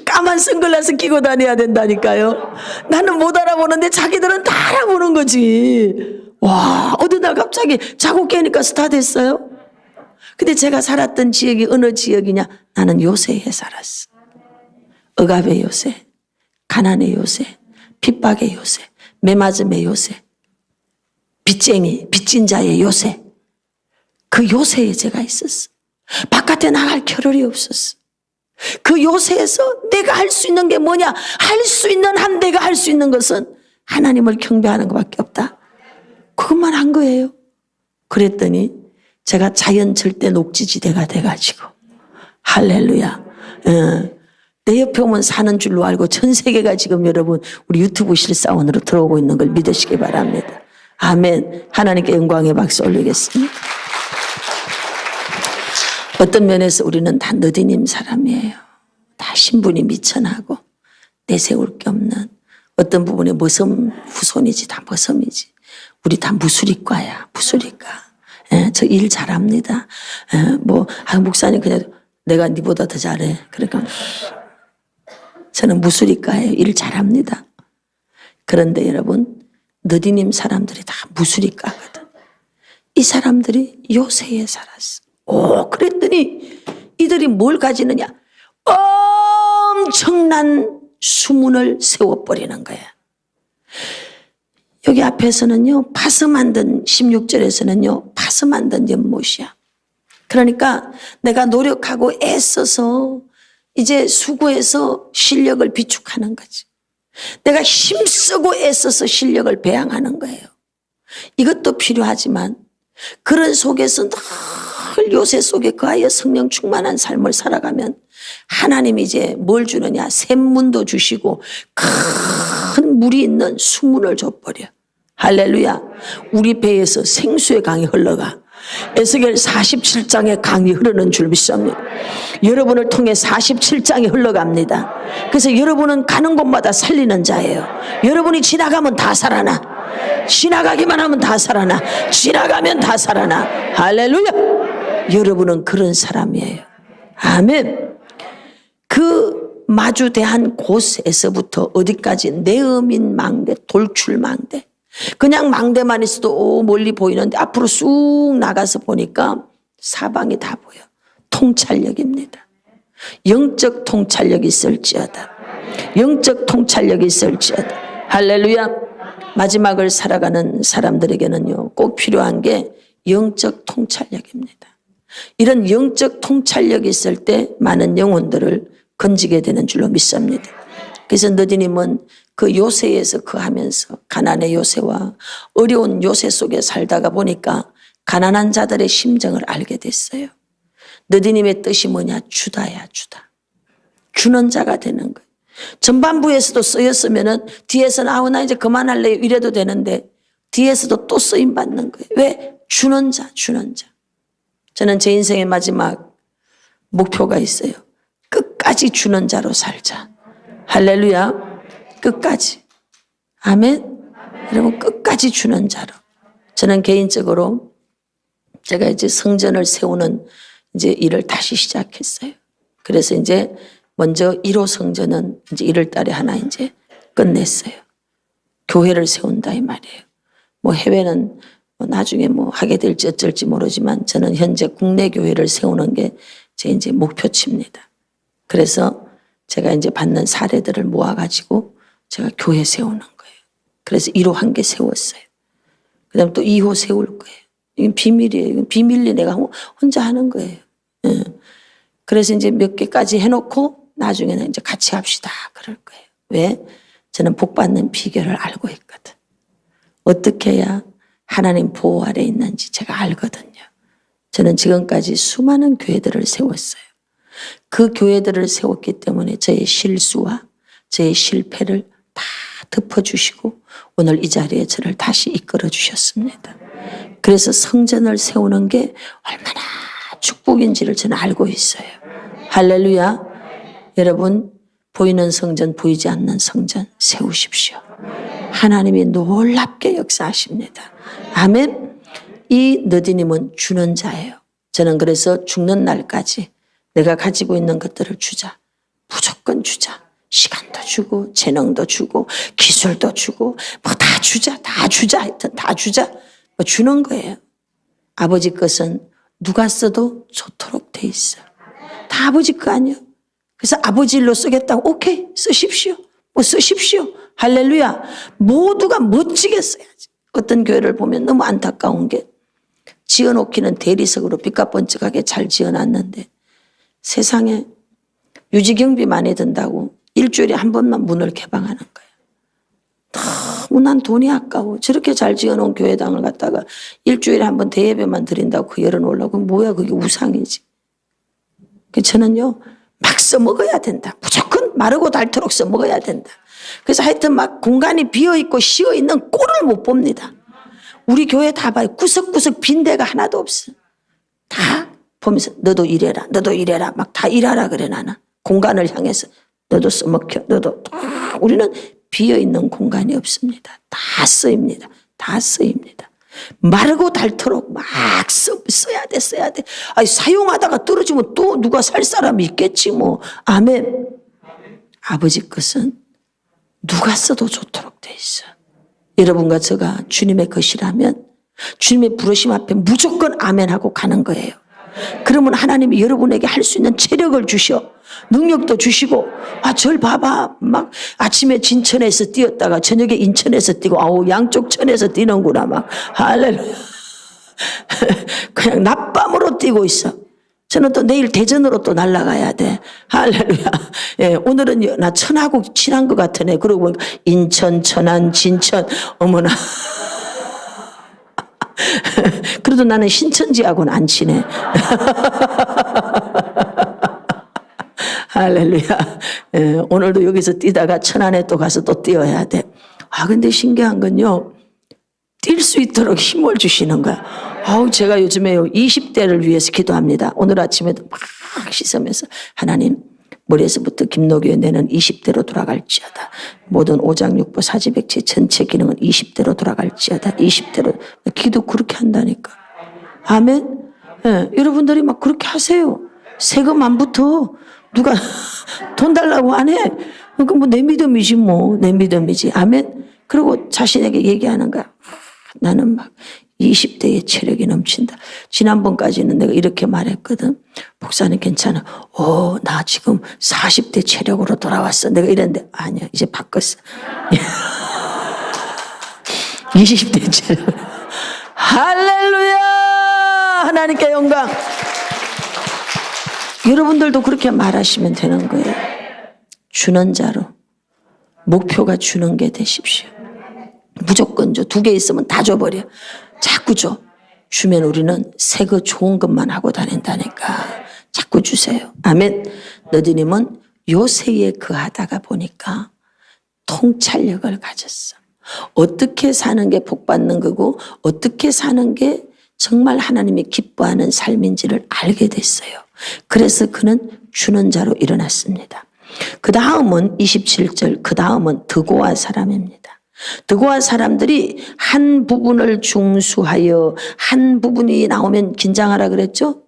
까만 선글라스 끼고 다녀야 된다니까요. 나는 못 알아보는데 자기들은 다 알아보는 거지. 와 어느 날 갑자기 자고 깨니까 스타 됐어요. 근데 제가 살았던 지역이 어느 지역이냐? 나는 요새에 살았어. 억압의 요새, 가난의 요새, 핍박의 요새, 매맞음의 요새, 빚쟁이, 빚진 자의 요새. 그 요새에 제가 있었어. 바깥에 나갈 겨를이 없었어. 그 요새에서 내가 할 수 있는 게 뭐냐? 할 수 있는 한 내가 할 수 있는 것은 하나님을 경배하는 것밖에 없다. 그것만 한 거예요. 그랬더니 제가 자연 절대 녹지지대가 돼가지고 할렐루야. 내 옆에 오면 사는 줄로 알고 전 세계가 지금 여러분 우리 유튜브 실사원으로 들어오고 있는 걸 믿으시기 바랍니다. 아멘. 하나님께 영광의 박수 올리겠습니다. 어떤 면에서 우리는 다 너디님 사람이에요. 다 신분이 미천하고 내세울 게 없는 어떤 부분에 머섬 후손이지 다 머섬이지. 우리 다 무수리과야 무수리과. 저 일 잘합니다. 목사님 그냥 내가 니보다 더 잘해. 그러니까 저는 무수리과예요. 일 잘합니다. 그런데 여러분 너디님 사람들이 다 무수리과거든. 이 사람들이 요새에 살았어. 그랬더니 이들이 뭘 가지느냐? 엄청난 수문을 세워버리는 거야. 여기 앞에서는요, 파스 만든 16절에서는요, 파스 만든 연못이야. 그러니까 내가 노력하고 애써서 이제 수고해서 실력을 비축하는 거지. 내가 힘쓰고 애써서 실력을 배양하는 거예요. 이것도 필요하지만 그런 속에서 늘 요새 속에 거하여 성령 충만한 삶을 살아가면 하나님이 이제 뭘 주느냐? 샘문도 주시고 큰 물이 있는 수문을 줘버려. 할렐루야. 우리 배에서 생수의 강이 흘러가. 에스겔 47장의 강이 흐르는 줄 믿습니다. 여러분을 통해 47장이 흘러갑니다. 그래서 여러분은 가는 곳마다 살리는 자예요. 여러분이 지나가면 다 살아나. 지나가기만 하면 다 살아나. 지나가면 다 살아나. 할렐루야. 여러분은 그런 사람이에요. 아멘. 그 마주대한 곳에서부터 어디까지 내음인 망대, 돌출 망대. 그냥 망대만 있어도 멀리 보이는데 앞으로 쑥 나가서 보니까 사방이 다 보여. 통찰력입니다. 영적 통찰력이 있을지어다. 영적 통찰력이 있을지어다. 할렐루야. 마지막을 살아가는 사람들에게는요, 꼭 필요한 게 영적 통찰력입니다. 이런 영적 통찰력이 있을 때 많은 영혼들을 건지게 되는 줄로 믿습니다. 그래서 너디님은 그 요새에서 거하면서 가난의 요새와 어려운 요새 속에 살다가 보니까 가난한 자들의 심정을 알게 됐어요. 너디님의 뜻이 뭐냐? 주다야, 주다. 주는 자가 되는 거예요. 전반부에서도 쓰였으면은 뒤에서는 나 이제 그만할래요 이래도 되는데 뒤에서도 또 쓰임 받는 거예요. 왜? 주는 자, 주는 자. 저는 제 인생의 마지막 목표가 있어요. 끝까지 주는 자로 살자. 할렐루야. 끝까지. 아멘. 여러분 끝까지 주는 자로. 저는 개인적으로 제가 이제 성전을 세우는 이제 일을 다시 시작했어요. 그래서 이제 먼저 1호 성전은 이제 1월 달에 하나 이제 끝냈어요. 교회를 세운다 이 말이에요. 해외는 나중에 하게 될지 어쩔지 모르지만 저는 현재 국내 교회를 세우는 게 제 이제 목표치입니다. 그래서 제가 이제 받는 사례들을 모아가지고 제가 교회 세우는 거예요. 그래서 1호 한 개 세웠어요. 그 다음에 또 2호 세울 거예요. 이건 비밀이에요. 이건 비밀리 내가 혼자 하는 거예요. 그래서 이제 몇 개까지 해놓고 나중에는 이제 같이 합시다. 그럴 거예요. 왜? 저는 복 받는 비결을 알고 있거든. 어떻게 해야 하나님 보호 아래 있는지 제가 알거든요. 저는 지금까지 수많은 교회들을 세웠어요. 그 교회들을 세웠기 때문에 저의 실수와 저의 실패를 다 덮어주시고 오늘 이 자리에 저를 다시 이끌어 주셨습니다. 그래서 성전을 세우는 게 얼마나 축복인지를 저는 알고 있어요. 할렐루야. 여러분, 보이는 성전, 보이지 않는 성전 세우십시오. 하나님이 놀랍게 역사하십니다. 아멘. 이 너디님은 주는 자예요. 저는 그래서 죽는 날까지 내가 가지고 있는 것들을 주자. 무조건 주자. 시간도 주고 재능도 주고 기술도 주고 뭐 다 주자. 다 주자. 하여튼 다 주자. 뭐 주는 거예요. 아버지 것은 누가 써도 좋도록 돼 있어. 다 아버지 거 아니에요. 그래서 아버지 일로 쓰겠다고 오케이 쓰십시오. 뭐 쓰십시오. 할렐루야. 모두가 멋지게 써야지. 어떤 교회를 보면 너무 안타까운 게 지어놓기는 대리석으로 삐까뻔쩍하게 잘 지어놨는데 세상에 유지경비 많이 든다고 일주일에 한 번만 문을 개방하는 거예요. 너무 난 돈이 아까워. 저렇게 잘 지어놓은 교회당을 갖다가 일주일에 한 번 대예배만 드린다고 그 열어놓으려고 뭐야 그게 우상이지. 저는요 막 써먹어야 된다. 무조건 마르고 닳도록 써먹어야 된다. 그래서 하여튼 막 공간이 비어있고 쉬어있는 꼴을 못 봅니다. 우리 교회 다 봐요. 구석구석 빈 데가 하나도 없어. 다 보면서 너도 일해라. 너도 일해라. 막 다 일하라 그래 나는. 공간을 향해서 너도 써먹혀. 너도. 우리는 비어있는 공간이 없습니다. 다 쓰입니다. 다 쓰입니다. 마르고 닳도록 막 써야 돼. 써야 돼. 아니, 사용하다가 떨어지면 또 누가 살 사람이 있겠지 뭐. 아멘. 아버지 것은 누가 써도 좋도록 돼 있어. 여러분과 제가 주님의 것이라면 주님의 부르심 앞에 무조건 아멘하고 가는 거예요. 그러면 하나님이 여러분에게 할 수 있는 체력을 주셔. 능력도 주시고 절 봐봐. 막 아침에 진천에서 뛰었다가 저녁에 인천에서 뛰고 아우 양쪽 천에서 뛰는구나 막. 할렐루야. 그냥 낮밤으로 뛰고 있어. 저는 또 내일 대전으로 또 날아가야 돼. 할렐루야. 예, 오늘은 나 천하고 친한 것 같으네. 그러고 인천, 천안, 진천. 어머나. 그래도 나는 신천지하고는 안 친해. 할렐루야. 예, 오늘도 여기서 뛰다가 천안에 또 가서 또 뛰어야 돼. 근데 신기한 건요. 뛸 수 있도록 힘을 주시는 거야. 제가 요즘에요 20대를 위해서 기도합니다. 오늘 아침에도 막 씻으면서 하나님 머리에서부터 김노교의 내는 20대로 돌아갈지어다. 모든 오장육부 사지백체 전체 기능은 20대로 돌아갈지어다. 20대로 기도 그렇게 한다니까. 아멘. 예, 여러분들이 막 그렇게 하세요. 세금 안 붙어. 누가 돈 달라고 안 해. 그러니까 뭐 내 믿음이지 뭐. 내 믿음이지. 아멘. 그리고 자신에게 얘기하는 거야. 나는 막 20대의 체력이 넘친다. 지난번까지는 내가 이렇게 말했거든. 목사님 괜찮아. 나 지금 40대 체력으로 돌아왔어. 내가 이랬는데 아니야. 이제 바꿨어. 20대 체력. 할렐루야. 하나님께 영광. 여러분들도 그렇게 말하시면 되는 거예요. 주는 자로 목표가 주는 게 되십시오. 무조건 줘. 2개 있으면 다 줘버려. 자꾸 줘. 주면 우리는 새 거 좋은 것만 하고 다닌다니까. 자꾸 주세요. 아멘. 너디님은 요새에 거하다가 보니까 통찰력을 가졌어. 어떻게 사는 게 복 받는 거고 어떻게 사는 게 정말 하나님이 기뻐하는 삶인지를 알게 됐어요. 그래서 그는 주는 자로 일어났습니다. 그 다음은 27절, 그 다음은 드고아 사람입니다. 드고아 사람들이 한 부분을 중수하여 한 부분이 나오면 긴장하라 그랬죠?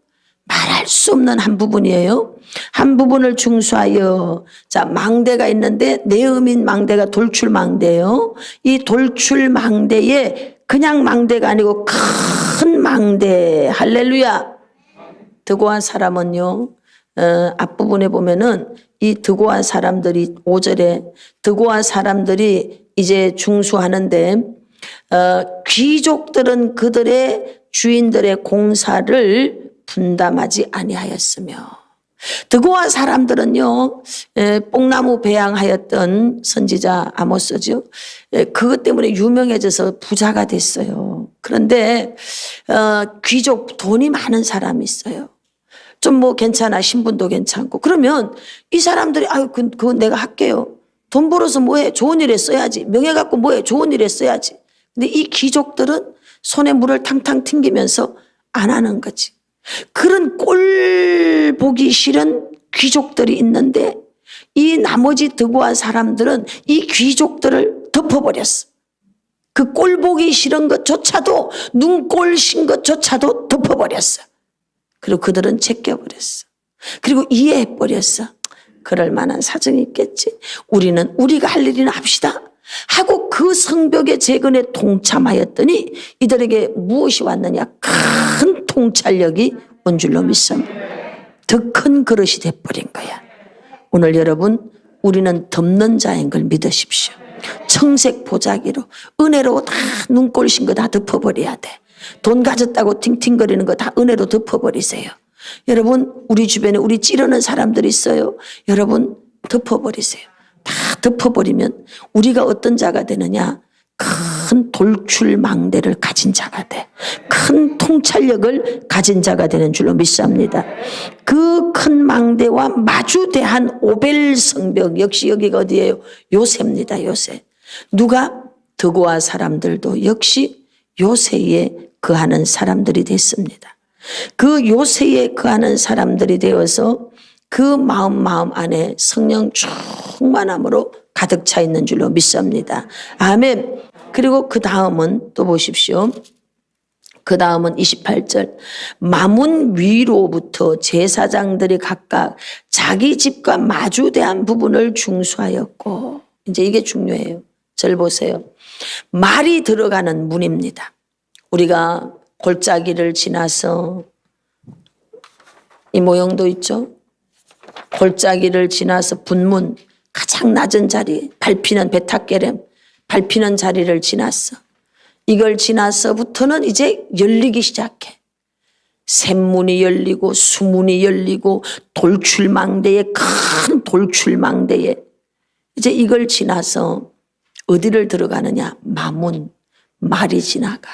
말할 수 없는 한 부분이에요. 한 부분을 중수하여 자 망대가 있는데 내음인 망대가 돌출망대예요. 이 돌출망대에 그냥 망대가 아니고 큰 망대. 할렐루야. 드고아 사람은요. 앞부분에 보면은 이 드고아 사람들이 5절에 드고아 사람들이 이제 중수하는데 귀족들은 그들의 주인들의 공사를 분담하지 아니하였으며 드고아 사람들은요 뽕나무 배양하였던 선지자 아모스죠. 그것 때문에 유명해져서 부자가 됐어요. 그런데 귀족 돈이 많은 사람이 있어요. 좀 뭐 괜찮아 신분도 괜찮고 그러면 이 사람들이 그거 내가 할게요. 돈 벌어서 뭐해? 좋은 일에 써야지. 명예 갖고 뭐해? 좋은 일에 써야지. 근데 이 귀족들은 손에 물을 탕탕 튕기면서 안 하는 거지. 그런 꼴 보기 싫은 귀족들이 있는데 이 나머지 득고한 사람들은 이 귀족들을 덮어버렸어. 그 꼴 보기 싫은 것조차도, 눈꼴 신 것조차도 덮어버렸어. 그리고 그들은 제껴버렸어. 그리고 이해해버렸어. 그럴 만한 사정이 있겠지. 우리는 우리가 할 일이나 합시다 하고 그 성벽의 재건에 동참하였더니 이들에게 무엇이 왔느냐? 큰 통찰력이 온 줄로 믿습니다. 더 큰 그릇이 돼버린 거야. 오늘 여러분, 우리는 덮는 자인 걸 믿으십시오. 청색 보자기로, 은혜로 다 눈꼴 신 거 다 덮어버려야 돼. 돈 가졌다고 팅팅거리는 거 다 은혜로 덮어버리세요. 여러분, 우리 주변에 우리 찌르는 사람들이 있어요. 여러분, 덮어버리세요. 다 덮어버리면 우리가 어떤 자가 되느냐? 큰 돌출망대를 가진 자가 돼. 큰 통찰력을 가진 자가 되는 줄로 믿습니다. 그 큰 망대와 마주대한 오벨 성벽, 역시 여기가 어디예요? 요새입니다. 요새. 누가? 득고아 사람들도 역시 요새에 거하는 사람들이 됐습니다. 그 요새에 거하는 사람들이 되어서 그 마음 안에 성령 충만함으로 가득 차 있는 줄로 믿습니다. 아멘. 그리고 그 다음은 또 보십시오. 그 다음은 28절. 마문 위로부터 제사장들이 각각 자기 집과 마주대한 부분을 중수하였고, 이제 이게 중요해요. 절 보세요. 말이 들어가는 문입니다. 우리가 골짜기를 지나서 이 모형도 있죠. 골짜기를 지나서 분문, 가장 낮은 자리, 밟히는 베타게렘, 밟히는 자리를 지났어. 이걸 지나서부터는 이제 열리기 시작해. 샘문이 열리고 수문이 열리고 돌출망대에, 큰 돌출망대에 이제 이걸 지나서 어디를 들어가느냐? 마문, 말이 지나가.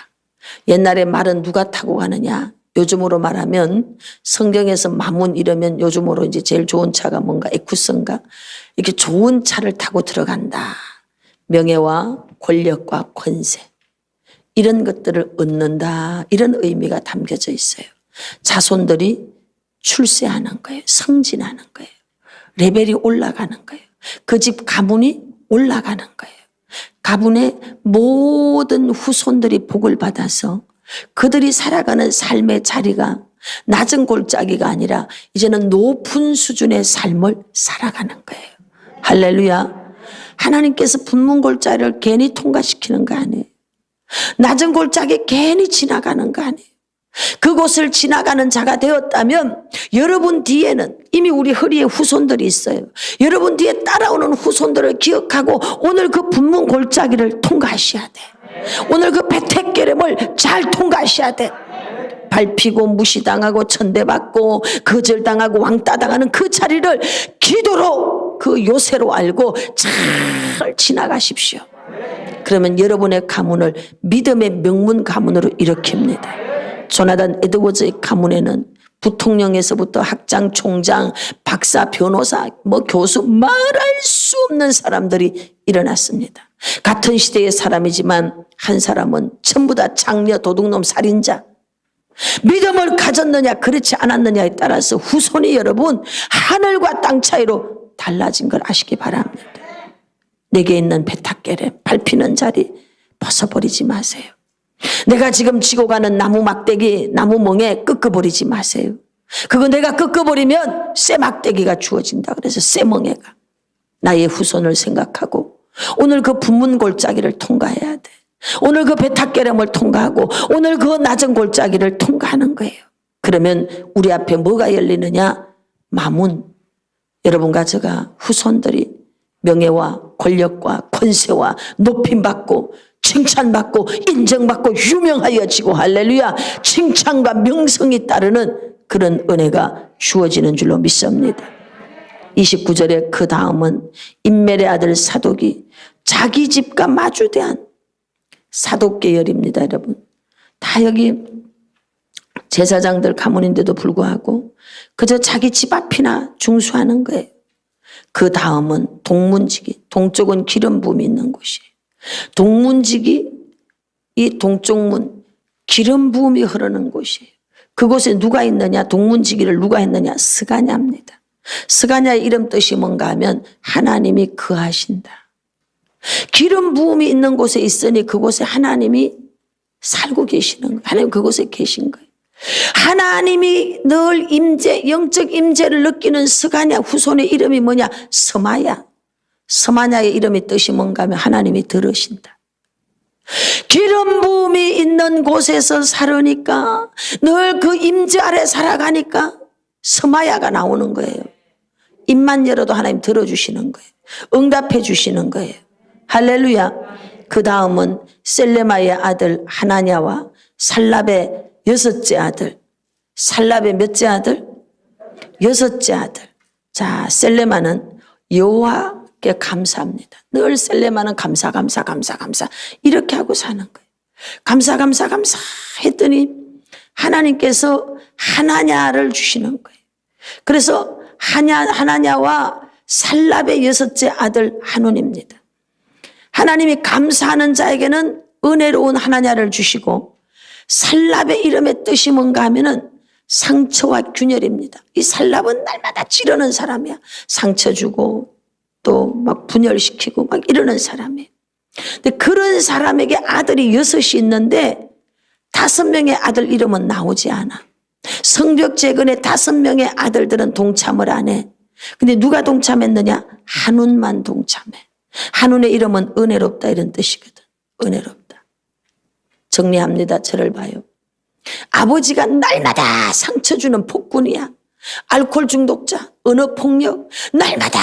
옛날에 말은 누가 타고 가느냐? 요즘으로 말하면 성경에서 마문 이러면 요즘으로 이제 제일 좋은 차가 뭔가 에쿠스인가? 이렇게 좋은 차를 타고 들어간다. 명예와 권력과 권세. 이런 것들을 얻는다. 이런 의미가 담겨져 있어요. 자손들이 출세하는 거예요. 승진하는 거예요. 레벨이 올라가는 거예요. 그 집 가문이 올라가는 거예요. 가문의 모든 후손들이 복을 받아서 그들이 살아가는 삶의 자리가 낮은 골짜기가 아니라 이제는 높은 수준의 삶을 살아가는 거예요. 할렐루야. 하나님께서 분문 골짜기를 괜히 통과시키는 거 아니에요. 낮은 골짜기 괜히 지나가는 거 아니에요. 그곳을 지나가는 자가 되었다면 여러분 뒤에는 이미 우리 허리에 후손들이 있어요. 여러분 뒤에 따라오는 후손들을 기억하고 오늘 그 분문 골짜기를 통과하셔야 돼. 오늘 그 베테게렘을 잘 통과하셔야 돼. 밟히고 무시당하고 천대받고 거절당하고 왕따당하는 그 자리를 기도로 그 요새로 알고 잘 지나가십시오. 그러면 여러분의 가문을 믿음의 명문 가문으로 일으킵니다. 조나단 에드워즈의 가문에는 부통령에서부터 학장, 총장, 박사, 변호사, 교수 말할 수 없는 사람들이 일어났습니다. 같은 시대의 사람이지만 한 사람은 전부 다 장녀, 도둑놈, 살인자. 믿음을 가졌느냐 그렇지 않았느냐에 따라서 후손이 여러분 하늘과 땅 차이로 달라진 걸 아시기 바랍니다. 내게 있는 베타게렘 밟히는 자리 벗어버리지 마세요. 내가 지금 지고 가는 나무 막대기, 나무 멍에 꺾어버리지 마세요. 그거 내가 꺾어버리면 쇠 막대기가 주어진다. 그래서 쇠 멍에가 나의 후손을 생각하고 오늘 그 분문 골짜기를 통과해야 돼. 오늘 그 베타게렘을 통과하고 오늘 그 낮은 골짜기를 통과하는 거예요. 그러면 우리 앞에 뭐가 열리느냐? 마문. 여러분과 제가 후손들이 명예와 권력과 권세와 높임받고 칭찬받고 인정받고 유명하여지고 할렐루야 칭찬과 명성이 따르는 그런 은혜가 주어지는 줄로 믿습니다. 29절에 그 다음은 인멜의 아들 사독이 자기 집과 마주대한 사독 계열입니다. 여러분 다 여기 제사장들 가문인데도 불구하고 그저 자기 집 앞이나 중수하는 거예요. 그 다음은 동문지기, 동쪽은 기름 부음이 있는 곳이에요. 동문지기, 이 동쪽 문, 기름 부음이 흐르는 곳이에요. 그곳에 누가 있느냐? 동문지기를 누가 했느냐? 스가냐입니다. 스가냐의 이름 뜻이 뭔가 하면 하나님이 거하신다. 기름 부음이 있는 곳에 있으니 그곳에 하나님이 살고 계시는 거예요. 하나님 그곳에 계신 거예요. 하나님이 늘 임재, 영적 임재를 느끼는 스가냐 후손의 이름이 뭐냐? 스마야. 스마냐의 이름의 뜻이 뭔가 하면 하나님이 들으신다. 기름 부음이 있는 곳에서 살으니까 늘 그 임재 아래 살아가니까 스마야가 나오는 거예요. 입만 열어도 하나님 들어주시는 거예요. 응답해 주시는 거예요. 할렐루야. 그 다음은 셀레마의 아들 하나냐와 살랍의 여섯째 아들. 살랍의 몇째 아들? 여섯째 아들. 자, 셀레마는 여호와께 감사합니다. 늘 셀레마는 감사 이렇게 하고 사는 거예요. 감사 했더니 하나님께서 하나냐를 주시는 거예요. 그래서 하나냐와 살랍의 여섯째 아들 한온입니다. 하나님이 감사하는 자에게는 은혜로운 하나냐를 주시고 살랍의 이름의 뜻이 뭔가 하면은 상처와 균열입니다. 이 살랍은 날마다 찌르는 사람이야. 상처 주고 또 막 분열시키고 막 이러는 사람이에요. 근데 그런 사람에게 아들이 6이 있는데 5명의 아들 이름은 나오지 않아. 성벽 재건에 5명의 아들들은 동참을 안 해. 근데 누가 동참했느냐? 한운만 동참해. 한운의 이름은 은혜롭다 이런 뜻이거든. 은혜롭다. 정리합니다. 저를 봐요. 아버지가 날마다 상처 주는 폭군이야. 알코올 중독자, 언어폭력, 날마다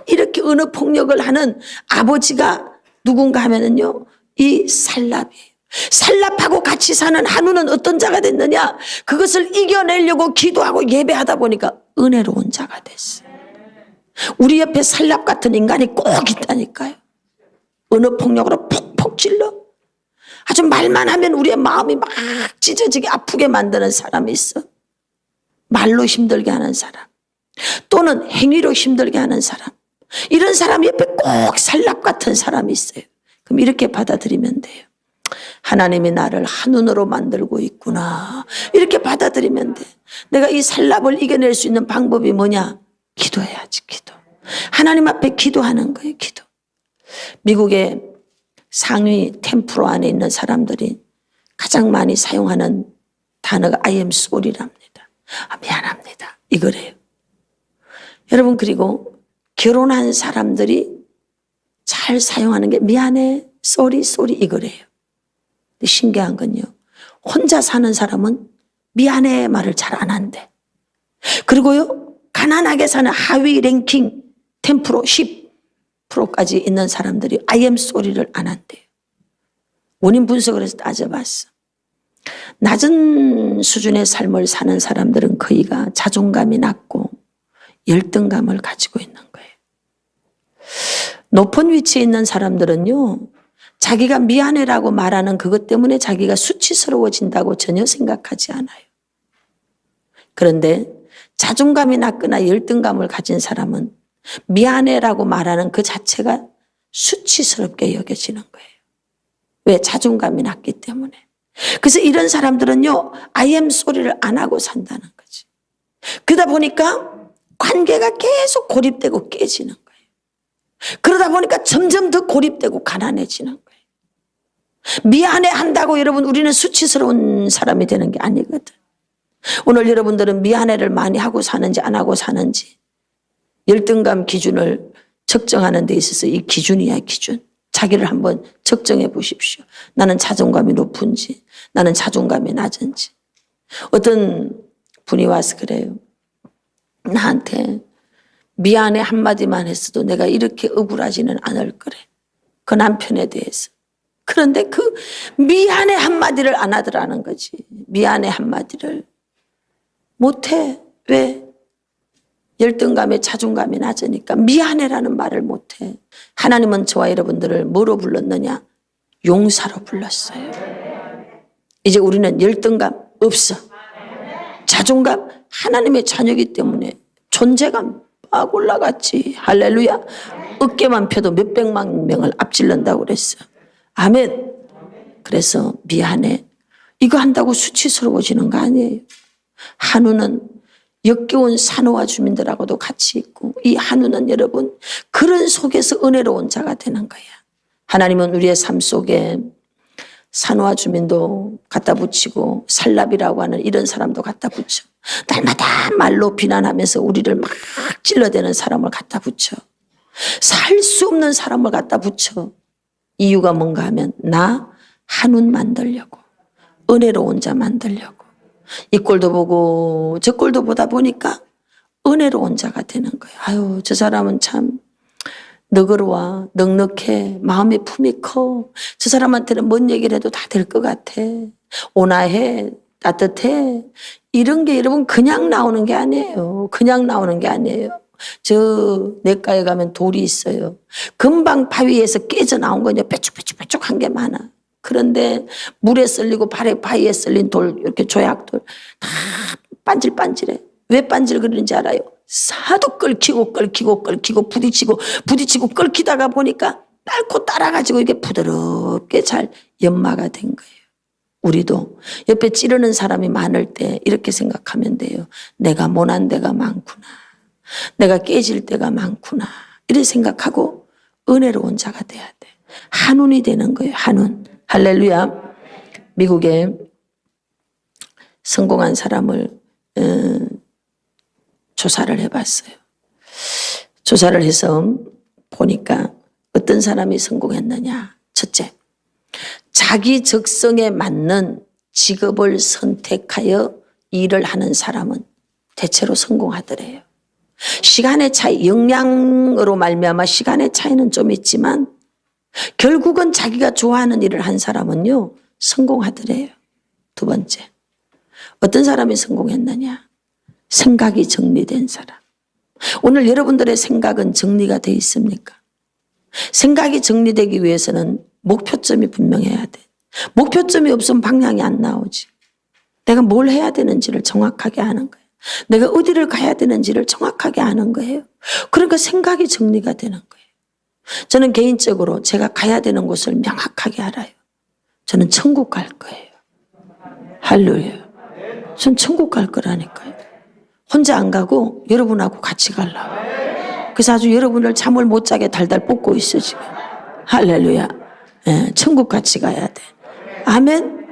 이렇게 언어폭력을 하는 아버지가 누군가 하면은요, 이 살랍이에요. 살랍하고 같이 사는 한우는 어떤 자가 됐느냐? 그것을 이겨내려고 기도하고 예배하다 보니까 은혜로운 자가 됐어요. 우리 옆에 살랍 같은 인간이 꼭 있다니까요. 언어폭력으로 폭폭 찔러. 아주 말만 하면 우리의 마음이 막 찢어지게 아프게 만드는 사람이 있어. 말로 힘들게 하는 사람 또는 행위로 힘들게 하는 사람, 이런 사람 옆에 꼭 살랍 같은 사람이 있어요. 그럼 이렇게 받아들이면 돼요. 하나님이 나를 한눈으로 만들고 있구나, 이렇게 받아들이면 돼. 내가 이 살랍을 이겨낼 수 있는 방법이 뭐냐? 기도해야지. 기도. 하나님 앞에 기도하는 거예요. 기도. 미국의 상위 10% 안에 있는 사람들이 가장 많이 사용하는 단어가 I am sorry랍니다. 미안합니다. 이거래요. 여러분, 그리고 결혼한 사람들이 잘 사용하는 게 미안해, sorry 이거래요. 근데 신기한 건요, 혼자 사는 사람은 미안해 말을 잘 안 한대. 그리고요, 가난하게 사는 하위 랭킹 10%, 10%까지 있는 사람들이 I am sorry를 안 한대요. 원인 분석을 해서 따져봤어. 낮은 수준의 삶을 사는 사람들은 거의가 자존감이 낮고 열등감을 가지고 있는 거예요. 높은 위치에 있는 사람들은요, 자기가 미안해라고 말하는 그것 때문에 자기가 수치스러워진다고 전혀 생각하지 않아요. 그런데 자존감이 낮거나 열등감을 가진 사람은 미안해라고 말하는 그 자체가 수치스럽게 여겨지는 거예요. 왜? 자존감이 낮기 때문에. 그래서 이런 사람들은요, I am sorry를 안 하고 산다는 거지. 그러다 보니까 관계가 계속 고립되고 깨지는 거예요. 그러다 보니까 점점 더 고립되고 가난해지는 거예요. 미안해 한다고 여러분 우리는 수치스러운 사람이 되는 게 아니거든. 오늘 여러분들은 미안해를 많이 하고 사는지 안 하고 사는지 열등감 기준을 측정하는 데 있어서 이 기준이야, 기준. 자기를 한번 측정해 보십시오. 나는 자존감이 높은지, 나는 자존감이 낮은지. 어떤 분이 와서 그래요. 나한테 미안해 한마디만 했어도 내가 이렇게 억울하지는 않을 거래. 그 남편에 대해서. 그런데 그 미안해 한마디를 안 하더라는 거지. 미안해 한마디를 못해. 왜? 열등감에 자존감이 낮으니까 미안해라는 말을 못해. 하나님은 저와 여러분들을 뭐로 불렀느냐? 용사로 불렀어요. 이제 우리는 열등감 없어. 자존감, 하나님의 자녀이기 때문에 존재감 막 올라갔지. 할렐루야. 어깨만 펴도 몇백만 명을 앞질른다고 그랬어. 아멘. 그래서 미안해. 이거 한다고 수치스러워지는 거 아니에요. 한우는 역겨운 산호와 주민들하고도 같이 있고, 이 한우는 여러분 그런 속에서 은혜로운 자가 되는 거야. 하나님은 우리의 삶 속에 산호와 주민도 갖다 붙이고 살랍이라고 하는 이런 사람도 갖다 붙여. 날마다 말로 비난하면서 우리를 막 찔러대는 사람을 갖다 붙여. 살 수 없는 사람을 갖다 붙여. 이유가 뭔가 하면 나 한운 만들려고, 은혜로운 자 만들려고. 이 꼴도 보고 저 꼴도 보다 보니까 은혜로운 자가 되는 거예요. 아유, 저 사람은 참 너그러워, 넉넉해, 마음의 품이 커. 저 사람한테는 뭔 얘기를 해도 다 될 것 같아. 온화해, 따뜻해. 이런 게 여러분 그냥 나오는 게 아니에요. 그냥 나오는 게 아니에요. 저 냇가에 가면 돌이 있어요. 금방 바위에서 깨져 나온 거냐 뾰족뾰족한 게 많아. 그런데 물에 썰리고 바위에 썰린 돌, 이렇게 조약돌 다 반질반질해. 왜 반질거리는지 알아요? 사도 끓기고 부딪히고 끓기다가 보니까 닳고 따라가지고 이게 부드럽게 잘 연마가 된 거예요. 우리도 옆에 찌르는 사람이 많을 때 이렇게 생각하면 돼요. 내가 못한 데가 많구나. 내가 깨질 때가 많구나. 이렇게 생각하고 은혜로운 자가 돼야 돼. 한운이 되는 거예요. 한운. 할렐루야. 미국에 성공한 사람을 조사를 해봤어요. 조사를 해서 보니까 어떤 사람이 성공했느냐. 첫째, 자기 적성에 맞는 직업을 선택하여 일을 하는 사람은 대체로 성공하더래요. 시간의 차이, 역량으로 말미암아 시간의 차이는 좀 있지만 결국은 자기가 좋아하는 일을 한 사람은요, 성공하더래요. 두 번째, 어떤 사람이 성공했느냐? 생각이 정리된 사람. 오늘 여러분들의 생각은 정리가 되어 있습니까? 생각이 정리되기 위해서는 목표점이 분명해야 돼. 목표점이 없으면 방향이 안 나오지. 내가 뭘 해야 되는지를 정확하게 아는 거예요. 내가 어디를 가야 되는지를 정확하게 아는 거예요. 그러니까 생각이 정리가 되는 거예요. 저는 개인적으로 제가 가야 되는 곳을 명확하게 알아요. 저는 천국 갈 거예요. 할렐루야. 전 천국 갈 거라니까요. 혼자 안 가고 여러분하고 같이 가려고. 그래서 아주 여러분을 잠을 못 자게 달달 볶고 있어 지금. 할렐루야. 예, 천국 같이 가야 돼. 아멘.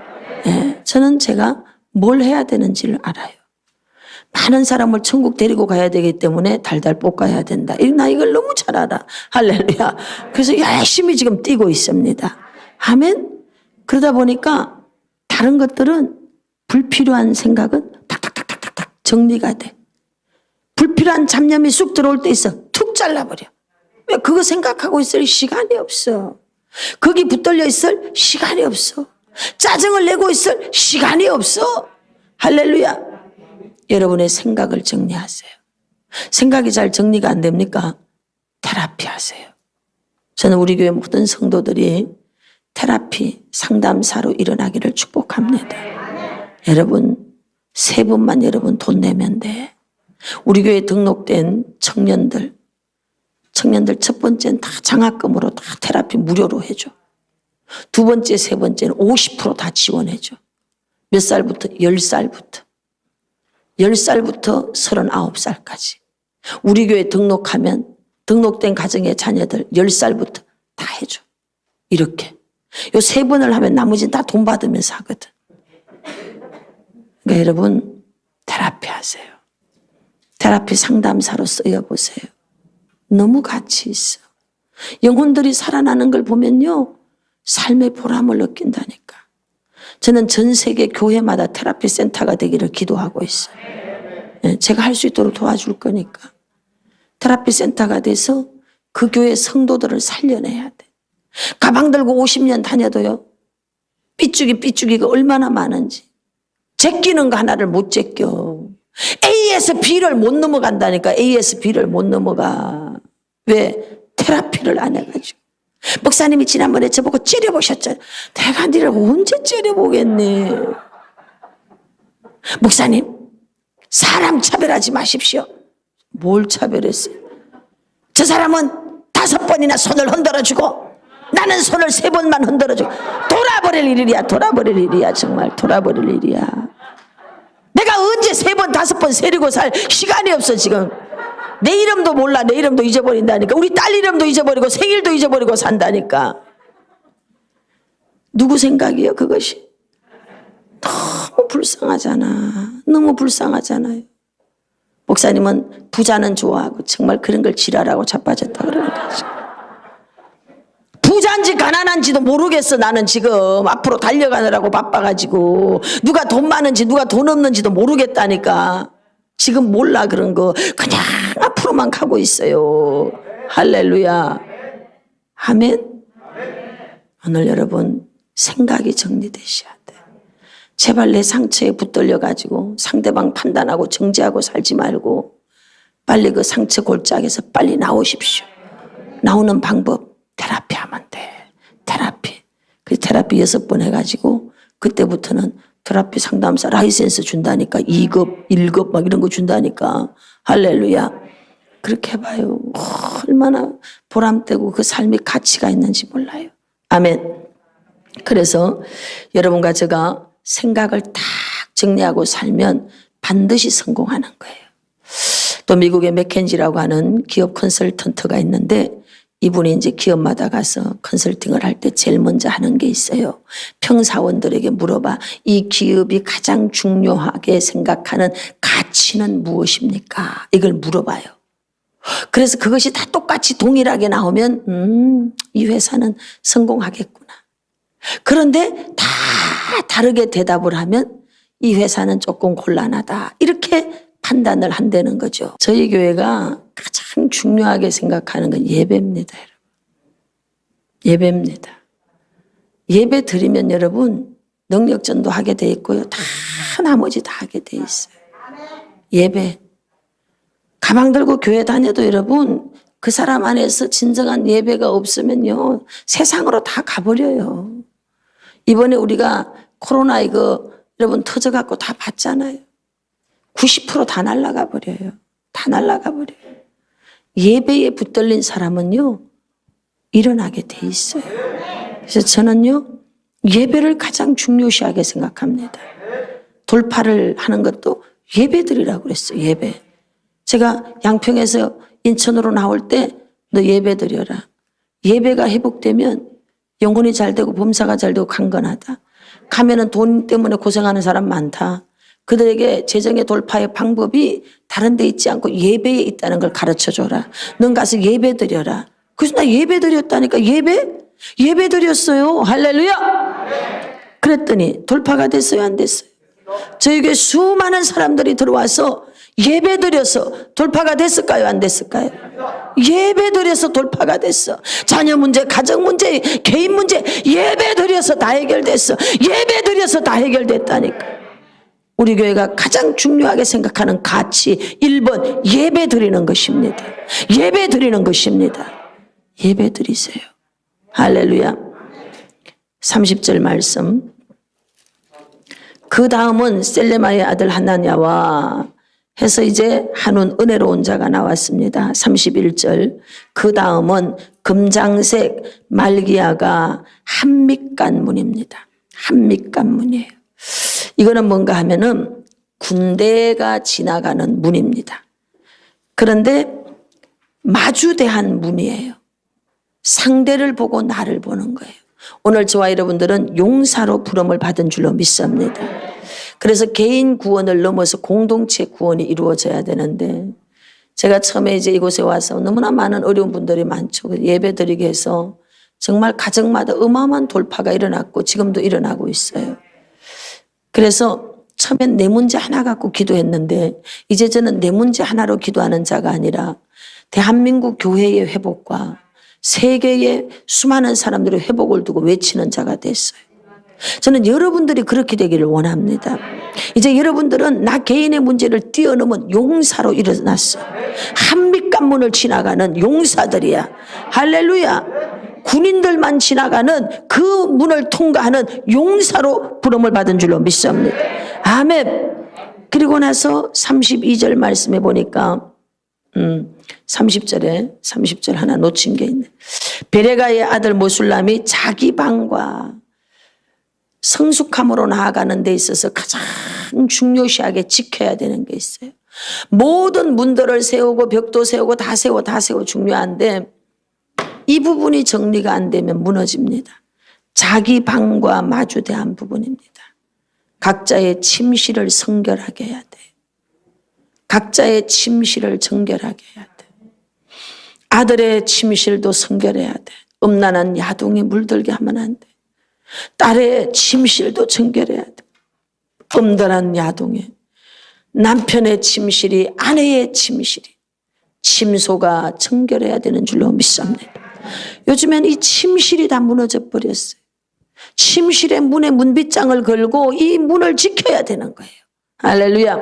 예, 저는 제가 뭘 해야 되는지를 알아요. 많은 사람을 천국 데리고 가야 되기 때문에 달달 볶아야 된다. 나 이걸 너무 잘 알아. 할렐루야. 그래서 열심히 지금 뛰고 있습니다. 아멘. 그러다 보니까 다른 것들은 불필요한 생각은 탁탁탁탁탁 정리가 돼. 불필요한 잡념이 쑥 들어올 때 있어. 툭 잘라버려. 왜 그거 생각하고 있을 시간이 없어. 거기 붙들려 있을 시간이 없어. 짜증을 내고 있을 시간이 없어. 할렐루야. 여러분의 생각을 정리하세요. 생각이 잘 정리가 안 됩니까? 테라피 하세요. 저는 우리 교회 모든 성도들이 테라피 상담사로 일어나기를 축복합니다. 여러분, 3분만 여러분 돈 내면 돼. 우리 교회에 등록된 청년들 첫 번째는 다 장학금으로 다 테라피 무료로 해줘. 두 번째, 세 번째는 50% 다 지원해줘. 몇 살부터? 10살부터. 10살부터 39살까지. 우리 교회 등록하면 등록된 가정의 자녀들 10살부터 다 해줘. 이렇게. 요 3번을 하면 나머지는 다 돈 받으면서 하거든. 그러니까 여러분, 테라피 하세요. 테라피 상담사로 쓰여보세요. 너무 가치 있어. 영혼들이 살아나는 걸 보면요, 삶의 보람을 느낀다니까. 저는 전 세계 교회마다 테라피 센터가 되기를 기도하고 있어요. 제가 할 수 있도록 도와줄 거니까. 테라피 센터가 돼서 그 교회 성도들을 살려내야 돼. 가방 들고 50년 다녀도요, 삐죽이가 얼마나 많은지. 제끼는 거 하나를 못 제껴. A에서 B를 못 넘어간다니까. A에서 B를 못 넘어가. 왜? 테라피를 안 해가지고. 목사님이 지난번에 저보고 째려보셨잖아요. 내가 니를 언제 째려보겠니? 목사님, 사람 차별하지 마십시오. 뭘 차별했어요? 저 사람은 5번이나 손을 흔들어주고 나는 손을 3번만 흔들어주고 돌아버릴 일이야. 돌아버릴 일이야. 정말 돌아버릴 일이야. 내가 언제 3번 5번 세리고 살 시간이 없어. 지금 내 이름도 몰라. 내 이름도 잊어버린다니까. 우리 딸 이름도 잊어버리고 생일도 잊어버리고 산다니까. 누구 생각이에요 그것이? 너무 불쌍하잖아. 너무 불쌍하잖아요. 목사님은 부자는 좋아하고 정말 그런 걸 지랄하고 자빠졌다 그러는 거죠. 부자인지 가난한지도 모르겠어. 나는 지금 앞으로 달려가느라고 바빠가지고 누가 돈 많은지 누가 돈 없는지도 모르겠다니까. 지금 몰라 그런 거. 그냥 앞으로만 가고 있어요. 할렐루야. 아멘. 오늘 여러분 생각이 정리되셔야 돼. 제발 내 상처에 붙들려가지고 상대방 판단하고 정죄하고 살지 말고 빨리 그 상처 골짜기에서 빨리 나오십시오. 나오는 방법 테라피하면 돼. 테라피. 그 테라피 6번 해가지고 그때부터는 테라피 상담사 라이센스 준다니까. 2급 1급 막 이런 거 준다니까. 할렐루야. 그렇게 해봐요. 얼마나 보람되고 그 삶이 가치가 있는지 몰라요. 아멘. 그래서 여러분과 제가 생각을 딱 정리하고 살면 반드시 성공하는 거예요. 또 미국의 맥켄지라고 하는 기업 컨설턴트가 있는데 이분이 이제 기업마다 가서 컨설팅을 할 때 제일 먼저 하는 게 있어요. 평사원들에게 물어봐. 이 기업이 가장 중요하게 생각하는 가치는 무엇입니까? 이걸 물어봐요. 그래서 그것이 다 똑같이 동일하게 나오면 이 회사는 성공하겠구나. 그런데 다 다르게 대답을 하면 이 회사는 조금 곤란하다. 이렇게 판단을 한다는 거죠. 저희 교회가 가장 중요하게 생각하는 건 예배입니다. 여러분. 예배입니다. 예배 드리면 여러분 능력전도 하게 돼 있고요. 다 나머지 다 하게 돼 있어요. 예배. 가방 들고 교회 다녀도 여러분 그 사람 안에서 진정한 예배가 없으면요. 세상으로 다 가버려요. 이번에 우리가 코로나 이거 여러분 터져갖고 다 봤잖아요. 90% 다 날아가 버려요. 다 날아가 버려요. 예배에 붙들린 사람은요. 일어나게 돼 있어요. 그래서 저는요. 예배를 가장 중요시하게 생각합니다. 돌파를 하는 것도 예배드리라고 그랬어요. 예배. 제가 양평에서 인천으로 나올 때 너 예배 드려라. 예배가 회복되면 영혼이 잘 되고 범사가 잘 되고 강건하다. 가면은 돈 때문에 고생하는 사람 많다. 그들에게 재정의 돌파의 방법이 다른 데 있지 않고 예배에 있다는 걸 가르쳐줘라. 넌 가서 예배 드려라. 그래서 나 예배 드렸다니까. 예배 드렸어요. 할렐루야. 그랬더니 돌파가 됐어요 안 됐어요? 저희 교회 수많은 사람들이 들어와서 예배 드려서 돌파가 됐을까요 안 됐을까요? 예배 드려서 돌파가 됐어. 자녀 문제, 가정 문제, 개인 문제 예배 드려서 다 해결됐어. 예배 드려서 다 해결됐다니까. 우리 교회가 가장 중요하게 생각하는 가치 1번 예배 드리는 것입니다. 예배 드리는 것입니다. 예배 드리세요. 할렐루야. 30절 말씀. 그 다음은 셀레마의 아들 하나냐와 해서 이제 한운 은혜로운 자가 나왔습니다. 31절. 그 다음은 금장색 말기야가 한밑간문입니다. 한밑간문이에요. 이거는 뭔가 하면은 군대가 지나가는 문입니다. 그런데 마주대한 문이에요. 상대를 보고 나를 보는 거예요. 오늘 저와 여러분들은 용사로 부름을 받은 줄로 믿습니다. 그래서 개인 구원을 넘어서 공동체 구원이 이루어져야 되는데 제가 처음에 이제 이곳에 와서 너무나 많은 어려운 분들이 많죠. 예배 드리게 해서 정말 가정마다 어마어마한 돌파가 일어났고 지금도 일어나고 있어요. 그래서 처음엔 내 문제 하나 갖고 기도했는데 이제 저는 내 문제 하나로 기도하는 자가 아니라 대한민국 교회의 회복과 세계의 수많은 사람들의 회복을 두고 외치는 자가 됐어요. 저는 여러분들이 그렇게 되기를 원합니다. 이제 여러분들은 나 개인의 문제를 뛰어넘은 용사로 일어났어. 한밑간문을 지나가는 용사들이야. 할렐루야. 군인들만 지나가는 그 문을 통과하는 용사로 부름을 받은 줄로 믿습니다. 아멘. 그리고 나서 32절 말씀해 보니까 30절 하나 놓친 게 있네. 베레가의 아들 모술람이 자기 방과 성숙함으로 나아가는 데 있어서 가장 중요시하게 지켜야 되는 게 있어요. 모든 문들을 세우고 벽도 세우고 다 세우고 중요한데 이 부분이 정리가 안 되면 무너집니다. 자기 방과 마주대한 부분입니다. 각자의 침실을 성결하게 해야 돼. 각자의 침실을 정결하게 해야 돼. 아들의 침실도 성결해야 돼. 음란한 야동에 물들게 하면 안 돼. 딸의 침실도 정결해야 돼. 음란한 야동에. 남편의 침실이 아내의 침실이 침소가 정결해야 되는 줄로 믿습니다. 요즘엔 이 침실이 다 무너져 버렸어요. 침실의 문에 문빗장을 걸고 이 문을 지켜야 되는 거예요. 할렐루야.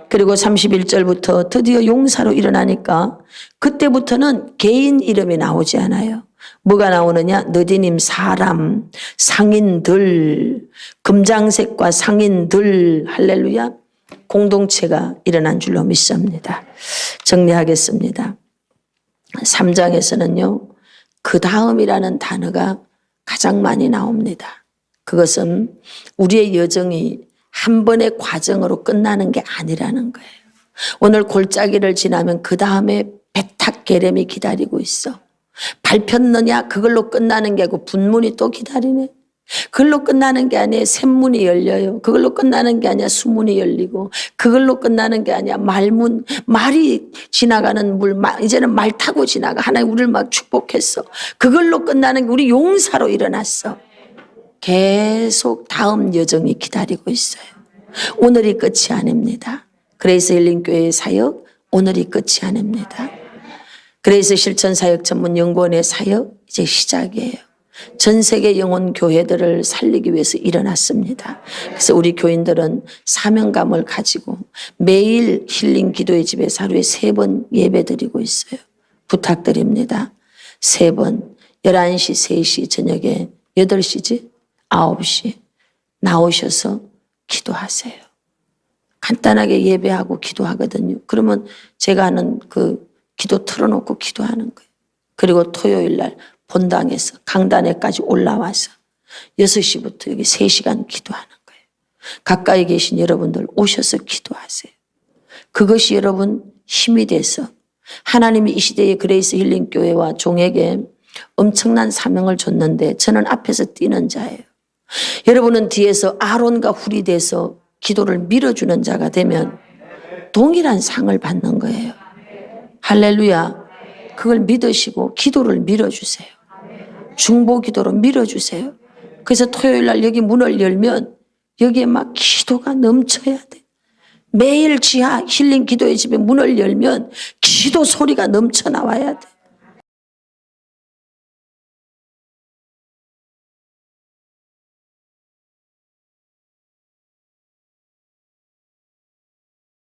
그리고 31절부터 드디어 용사로 일어나니까 그때부터는 개인 이름이 나오지 않아요. 뭐가 나오느냐? 너디님 사람, 상인들, 금장색과 상인들, 할렐루야. 공동체가 일어난 줄로 믿습니다. 정리하겠습니다. 3장에서는요. 그 다음이라는 단어가 가장 많이 나옵니다. 그것은 우리의 여정이 한 번의 과정으로 끝나는 게 아니라는 거예요. 오늘 골짜기를 지나면 그 다음에 베탁게렘이 기다리고 있어. 밟혔느냐? 그걸로 끝나는 게 아니고 분문이 또 기다리네. 그걸로 끝나는 게 아니에요. 샘문이 열려요. 그걸로 끝나는 게 아니야. 수문이 열리고. 그걸로 끝나는 게 아니야. 말문, 말이 지나가는 물, 이제는 말 타고 지나가. 하나님 우리를 막 축복했어. 그걸로 끝나는 게 우리 용사로 일어났어. 계속 다음 여정이 기다리고 있어요. 오늘이 끝이 아닙니다. 그레이스 힐링교회의 사역, 오늘이 끝이 아닙니다. 그레이스 실천사역 전문연구원의 사역, 이제 시작이에요. 전 세계 영혼 교회들을 살리기 위해서 일어났습니다. 그래서 우리 교인들은 사명감을 가지고 매일 힐링 기도의 집에서 하루에 3번 예배 드리고 있어요. 부탁드립니다. 3번, 11시, 3시, 저녁에 8시지? 9시 나오셔서 기도하세요. 간단하게 예배하고 기도하거든요. 그러면 제가 하는 그 기도 틀어놓고 기도하는 거예요. 그리고 토요일 날 본당에서 강단에까지 올라와서 6시부터 여기 3시간 기도하는 거예요. 가까이 계신 여러분들 오셔서 기도하세요. 그것이 여러분 힘이 돼서 하나님이 이 시대의 그레이스 힐링 교회와 종에게 엄청난 사명을 줬는데 저는 앞에서 뛰는 자예요. 여러분은 뒤에서 아론과 훌이 돼서 기도를 밀어주는 자가 되면 동일한 상을 받는 거예요. 할렐루야. 그걸 믿으시고 기도를 밀어주세요. 중보 기도로 밀어주세요. 그래서 토요일 날 여기 문을 열면 여기에 막 기도가 넘쳐야 돼. 매일 지하 힐링 기도의 집에 문을 열면 기도 소리가 넘쳐 나와야 돼.